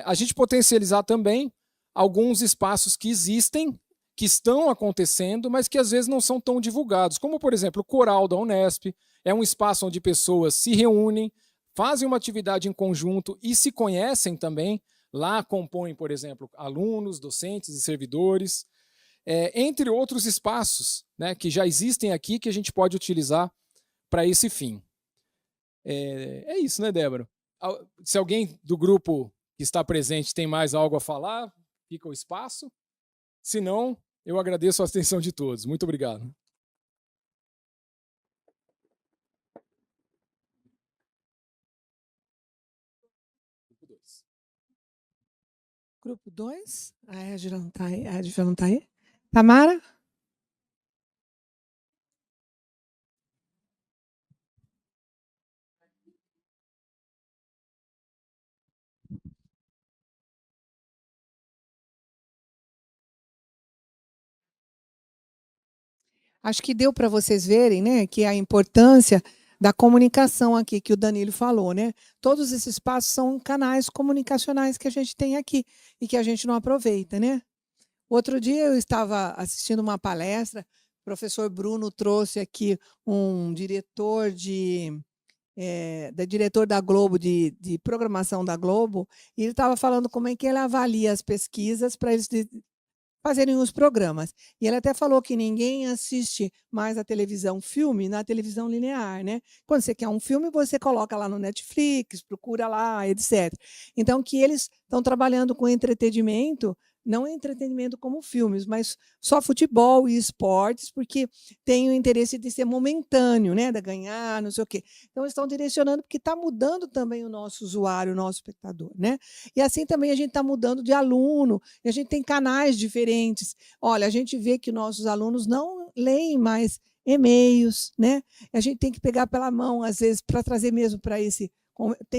a gente potencializar também alguns espaços que existem, que estão acontecendo, mas que às vezes não são tão divulgados, como, por exemplo, o Coral da Unesp. É um espaço onde pessoas se reúnem, fazem uma atividade em conjunto e se conhecem também. Lá compõem, por exemplo, alunos, docentes e servidores, entre outros espaços, né, que já existem aqui, que a gente pode utilizar para esse fim. É isso, né, Débora? Se alguém do grupo que está presente tem mais algo a falar, fica o espaço. Se não, eu agradeço a atenção de todos. Muito obrigado. Grupo 2? A Edna não está aí. A Edna não está aí. Tamara? Acho que deu para vocês verem, né, que a importância da comunicação aqui, que o Danilo falou, né? Todos esses espaços são canais comunicacionais que a gente tem aqui e que a gente não aproveita, né? Outro dia eu estava assistindo uma palestra, o professor Bruno trouxe aqui um diretor diretor da Globo, de programação da Globo, e ele estava falando como é que ele avalia as pesquisas para eles fazerem os programas. E ele até falou que ninguém assiste mais a televisão filme na televisão linear, né? Quando você quer um filme, você coloca lá no Netflix, procura lá, etc. Então, que eles estão trabalhando com entretenimento, não entretenimento como filmes, mas só futebol e esportes, porque tem o interesse de ser momentâneo, né? De ganhar, não sei o quê. Então, eles estão direcionando, porque está mudando também o nosso usuário, o nosso espectador, né? E assim também a gente está mudando de aluno, e a gente tem canais diferentes. Olha, a gente vê que nossos alunos não leem mais e-mails, né? A gente tem que pegar pela mão, às vezes, para trazer mesmo para esse...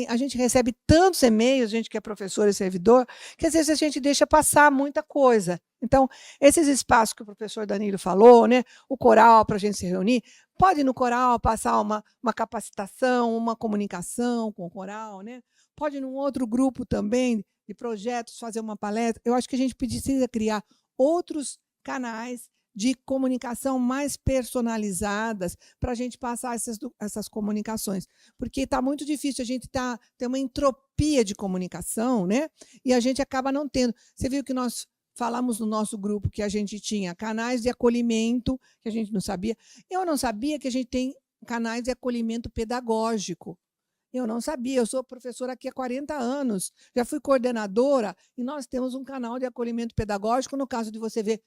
A gente recebe tantos e-mails, a gente que é professor e servidor, que às vezes a gente deixa passar muita coisa. Então, esses espaços que o professor Danilo falou, né, o coral para a gente se reunir, pode no coral passar uma capacitação, uma comunicação com o coral, né? Pode num outro grupo também de projetos fazer uma palestra. Eu acho que a gente precisa criar outros canais de comunicação mais personalizadas para a gente passar essas comunicações. Porque está muito difícil, a gente ter uma entropia de comunicação, né? E a gente acaba não tendo. Você viu que nós falamos no nosso grupo que a gente tinha canais de acolhimento, que a gente não sabia. Eu não sabia que a gente tem canais de acolhimento pedagógico. Eu não sabia, eu sou professora aqui há 40 anos, já fui coordenadora, e nós temos um canal de acolhimento pedagógico, no caso de você ver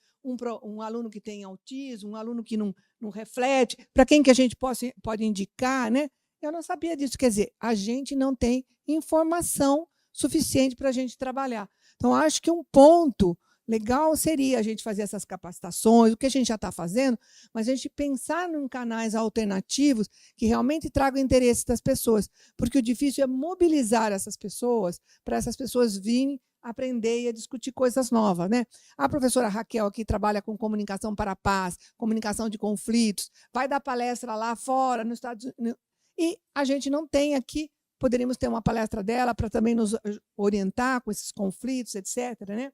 um aluno que tem autismo, um aluno que não reflete, para quem que a gente pode indicar, né? Eu não sabia disso, quer dizer, a gente não tem informação suficiente para a gente trabalhar. Então, acho que um ponto legal seria a gente fazer essas capacitações, o que a gente já está fazendo, mas a gente pensar em canais alternativos que realmente tragam interesse das pessoas, porque o difícil é mobilizar essas pessoas, para essas pessoas virem aprender e a discutir coisas novas, né? A professora Raquel aqui trabalha com comunicação para a paz, comunicação de conflitos, vai dar palestra lá fora, nos Estados Unidos, e a gente não tem aqui, poderíamos ter uma palestra dela para também nos orientar com esses conflitos, etc., né?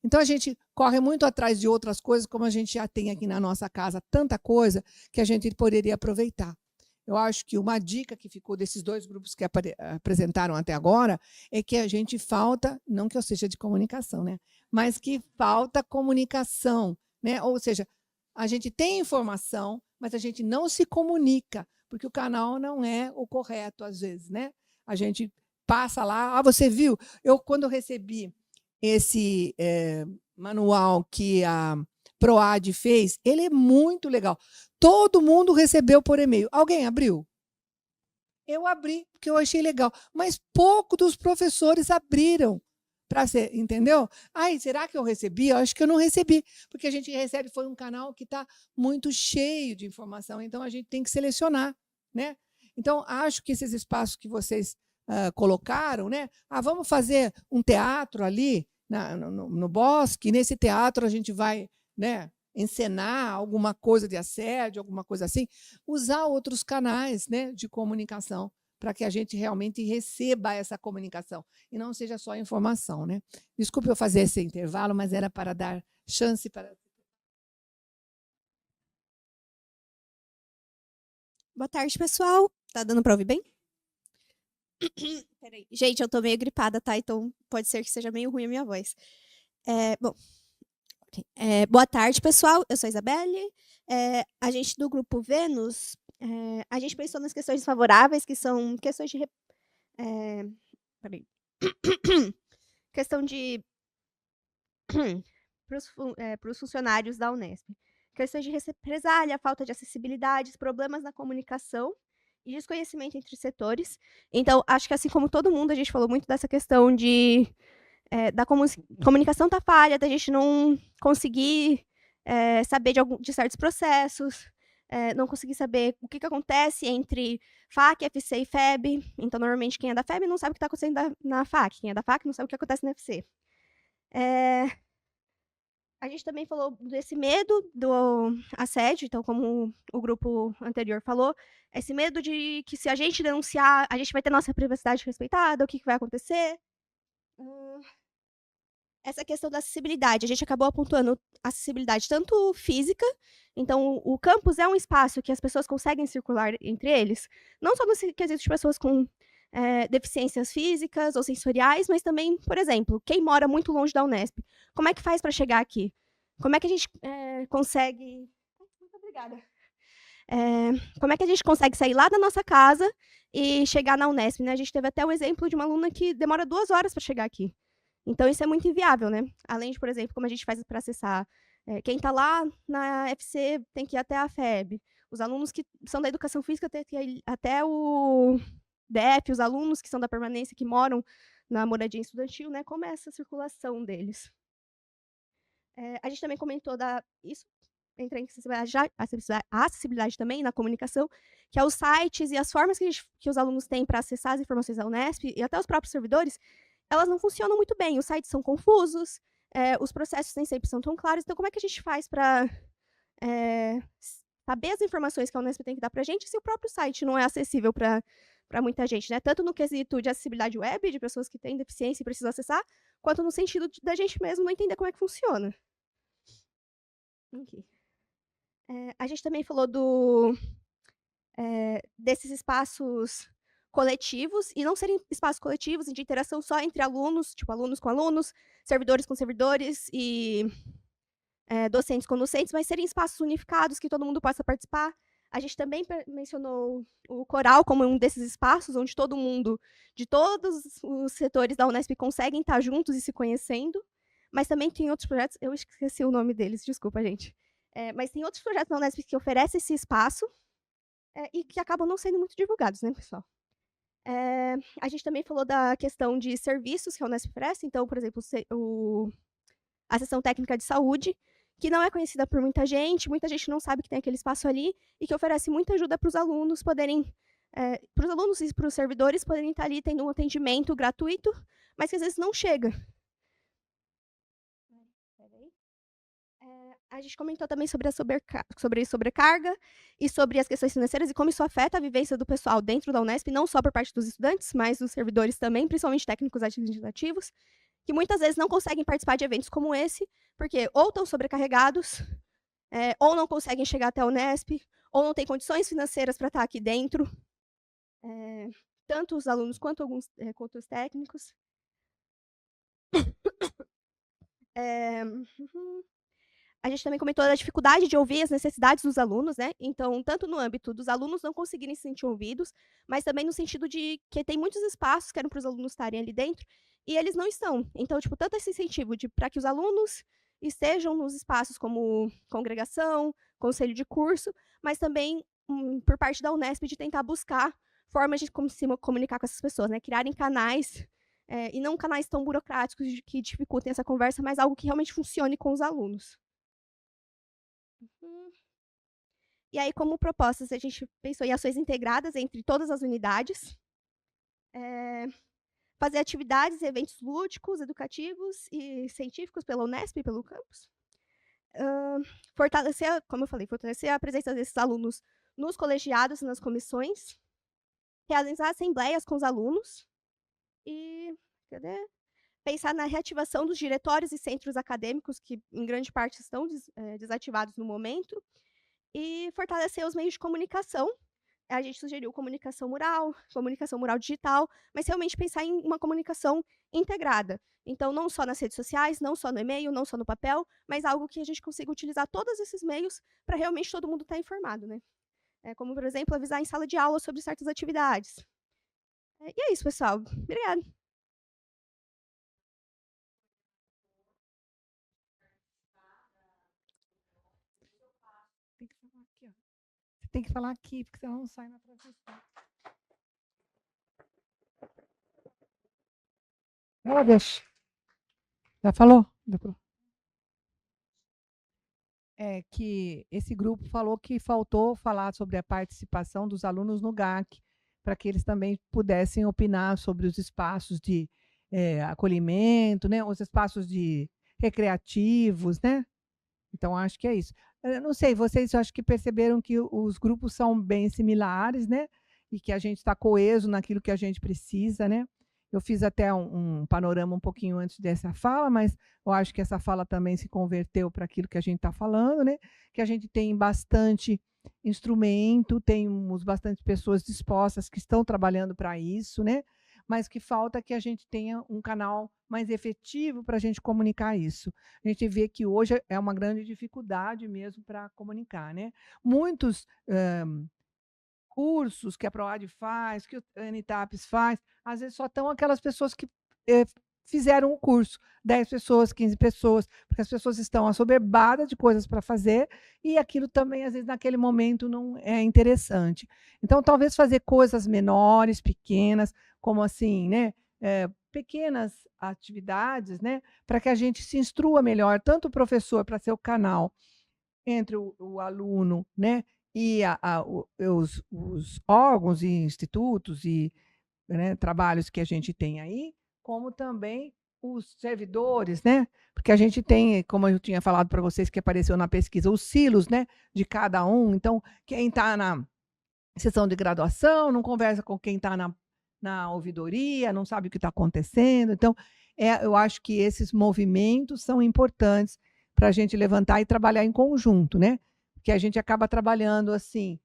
Então, a gente corre muito atrás de outras coisas, como a gente já tem aqui na nossa casa tanta coisa que a gente poderia aproveitar. Eu acho que uma dica que ficou desses dois grupos que apresentaram até agora é que a gente falta, não que eu seja de comunicação, né? Mas que falta comunicação, né? Ou seja, a gente tem informação, mas a gente não se comunica, porque o canal não é o correto, às vezes, né? A gente passa lá, você viu? Quando eu recebi esse manual que a PROAD fez, ele é muito legal. Todo mundo recebeu por e-mail. Alguém abriu? Eu abri, porque eu achei legal. Mas pouco dos professores abriram para ser, entendeu? Ai, será que eu recebi? Eu acho que eu não recebi, porque a gente recebe foi um canal que está muito cheio de informação, então a gente tem que selecionar, né? Então, acho que esses espaços que vocês colocaram, né? Vamos fazer um teatro ali no bosque, nesse teatro a gente vai, né, encenar alguma coisa de assédio, alguma coisa assim, usar outros canais, né, de comunicação, para que a gente realmente receba essa comunicação e não seja só informação, né? Desculpe eu fazer esse intervalo, mas era para dar chance para... Boa tarde, pessoal. Tá dando para ouvir bem? Peraí. Gente, eu tô meio gripada, tá? Então pode ser que seja meio ruim a minha voz. Bom, okay. Boa tarde, pessoal. Eu sou a Isabelle. A gente do Grupo Vênus, a gente pensou nas questões desfavoráveis, que são questões de... Peraí. Questão de... para os funcionários da Unesp. Questões de represália, falta de acessibilidade, problemas na comunicação e desconhecimento entre setores. Então, acho que assim como todo mundo, a gente falou muito dessa questão de da comunicação tá falha, da gente não conseguir saber de certos processos, não conseguir saber o que acontece entre FAC, FC e FEB. Então, normalmente, quem é da FEB não sabe o que está acontecendo na FAC. Quem é da FAC não sabe o que acontece na FC. A gente também falou desse medo do assédio, então, como o grupo anterior falou, esse medo de que se a gente denunciar, a gente vai ter nossa privacidade respeitada, o que vai acontecer. Essa questão da acessibilidade, a gente acabou apontando acessibilidade tanto física, então o campus é um espaço que as pessoas conseguem circular entre eles, não só no quesito de pessoas com deficiências físicas ou sensoriais, mas também, por exemplo, quem mora muito longe da Unesp, como é que faz para chegar aqui? Como é que a gente consegue... Muito obrigada. Como é que a gente consegue sair lá da nossa casa e chegar na Unesp, né? A gente teve até um exemplo de uma aluna que demora 2 horas para chegar aqui. Então, isso é muito inviável, né? Além de, por exemplo, como a gente faz para acessar... quem está lá na FC tem que ir até a FEB. Os alunos que são da educação física têm que ir até o DF, os alunos que são da permanência, que moram na moradia estudantil, né? Como é essa circulação deles? A gente também comentou isso entra em acessibilidade também na comunicação, que é os sites e as formas que os alunos têm para acessar as informações da Unesp e até os próprios servidores, elas não funcionam muito bem. Os sites são confusos, os processos nem sempre são tão claros. Então, como é que a gente faz para saber as informações que a Unesp tem que dar para a gente se o próprio site não é acessível para muita gente, né? Tanto no quesito de acessibilidade web, de pessoas que têm deficiência e precisam acessar, quanto no sentido da gente mesmo não entender como é que funciona. Okay. A gente também falou desses espaços coletivos, e não serem espaços coletivos de interação só entre alunos, tipo alunos com alunos, servidores com servidores e docentes com docentes, mas serem espaços unificados que todo mundo possa participar. A gente também mencionou o coral como um desses espaços onde todo mundo, de todos os setores da Unesp, conseguem estar juntos e se conhecendo, mas também tem outros projetos, eu esqueci o nome deles, desculpa, gente. Mas tem outros projetos da Unesp que oferecem esse espaço e que acabam não sendo muito divulgados, né, pessoal? A gente também falou da questão de serviços que a Unesp oferece, então, por exemplo, a seção técnica de saúde, que não é conhecida por muita gente não sabe que tem aquele espaço ali, e que oferece muita ajuda para os alunos poderem, para os alunos e para os servidores poderem estar ali tendo um atendimento gratuito, mas que às vezes não chega. A gente comentou também sobre a sobrecarga e sobre as questões financeiras e como isso afeta a vivência do pessoal dentro da Unesp, não só por parte dos estudantes, mas dos servidores também, principalmente técnicos administrativos, que muitas vezes não conseguem participar de eventos como esse, porque ou estão sobrecarregados, ou não conseguem chegar até a Unesp, ou não têm condições financeiras para estar aqui dentro, tanto os alunos quanto quanto os técnicos. A gente também comentou da dificuldade de ouvir as necessidades dos alunos, né? Então, tanto no âmbito dos alunos não conseguirem se sentir ouvidos, mas também no sentido de que tem muitos espaços que eram para os alunos estarem ali dentro, e eles não estão. Então, tipo, tanto esse incentivo para que os alunos estejam nos espaços como congregação, conselho de curso, mas também por parte da Unesp de tentar buscar formas de se comunicar com essas pessoas, né? Criarem canais e não canais tão burocráticos que dificultem essa conversa, mas algo que realmente funcione com os alunos. E aí, como propostas, a gente pensou em ações integradas entre todas as unidades, fazer atividades e eventos lúdicos, educativos e científicos pela Unesp e pelo campus. Fortalecer, como eu falei, fortalecer a presença desses alunos nos colegiados e nas comissões, realizar assembleias com os alunos e pensar na reativação dos diretórios e centros acadêmicos, que em grande parte estão desativados no momento, e fortalecer os meios de comunicação. A gente sugeriu comunicação mural digital, mas realmente pensar em uma comunicação integrada. Então, não só nas redes sociais, não só no e-mail, não só no papel, mas algo que a gente consiga utilizar todos esses meios para realmente todo mundo estar informado, né? Como, por exemplo, avisar em sala de aula sobre certas atividades. E é isso, pessoal. Obrigada. Tem que falar aqui, porque senão não sai na transmissão. Deixa. Já falou? É que esse grupo falou que faltou falar sobre a participação dos alunos no GAC, para que eles também pudessem opinar sobre os espaços de acolhimento, né, os espaços de recreativos, né? Então, acho que é isso. Eu não sei, vocês acho que perceberam que os grupos são bem similares, né? E que a gente está coeso naquilo que a gente precisa, né? Eu fiz até um panorama um pouquinho antes dessa fala, mas eu acho que essa fala também se converteu para aquilo que a gente está falando, né? Que a gente tem bastante instrumento, temos bastante pessoas dispostas que estão trabalhando para isso, né? Mas que falta que a gente tenha um canal mais efetivo para a gente comunicar isso. A gente vê que hoje é uma grande dificuldade mesmo para comunicar, né? Muitos cursos que a PROAD faz, que o ANITAPES faz, às vezes só estão aquelas pessoas que fizeram o curso, 10 pessoas, 15 pessoas, porque as pessoas estão assoberbadas de coisas para fazer e aquilo também, às vezes, naquele momento não é interessante. Então, talvez fazer coisas menores, pequenas, como assim, né? Pequenas atividades, né? Para que a gente se instrua melhor, tanto o professor para ser o canal entre o aluno, né? E os órgãos e institutos e, né, trabalhos que a gente tem aí, como também os servidores, né? Porque a gente tem, como eu tinha falado para vocês que apareceu na pesquisa, os silos, né, de cada um. Então, quem está na sessão de graduação não conversa com quem está na ouvidoria, não sabe o que está acontecendo. Então, eu acho que esses movimentos são importantes para a gente levantar e trabalhar em conjunto, né? Porque a gente acaba trabalhando assim,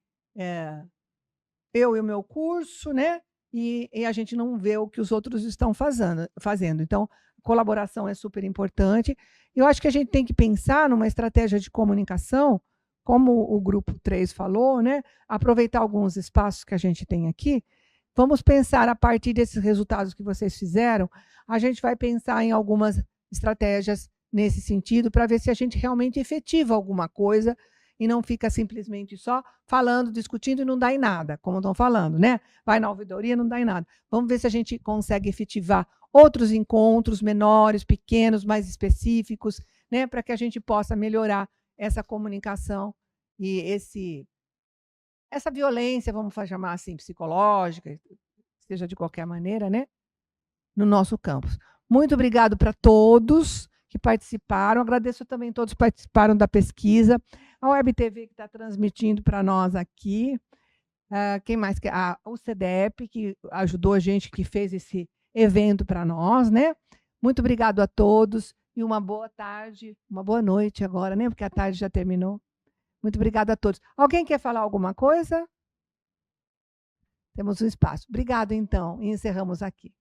eu e o meu curso, né? E a gente não vê o que os outros estão fazendo. Então, colaboração é super importante. Eu acho que a gente tem que pensar numa estratégia de comunicação, como o grupo 3 falou, né? Aproveitar alguns espaços que a gente tem aqui. Vamos pensar, a partir desses resultados que vocês fizeram, a gente vai pensar em algumas estratégias nesse sentido, para ver se a gente realmente efetiva alguma coisa e não fica simplesmente só falando, discutindo e não dá em nada, como estão falando, né? Vai na ouvidoria, não dá em nada. Vamos ver se a gente consegue efetivar outros encontros menores, pequenos, mais específicos, né? Para que a gente possa melhorar essa comunicação e essa violência, vamos chamar assim, psicológica, seja de qualquer maneira, né? No nosso campus. Muito obrigado para todos que participaram. Agradeço também a todos que participaram da pesquisa. A Web TV que está transmitindo para nós aqui. Quem mais? O CDEP, que ajudou a gente, que fez esse evento para nós, né? Muito obrigado a todos e uma boa tarde, uma boa noite agora, né? Porque a tarde já terminou. Muito obrigada a todos. Alguém quer falar alguma coisa? Temos um espaço. Obrigado, então, e encerramos aqui.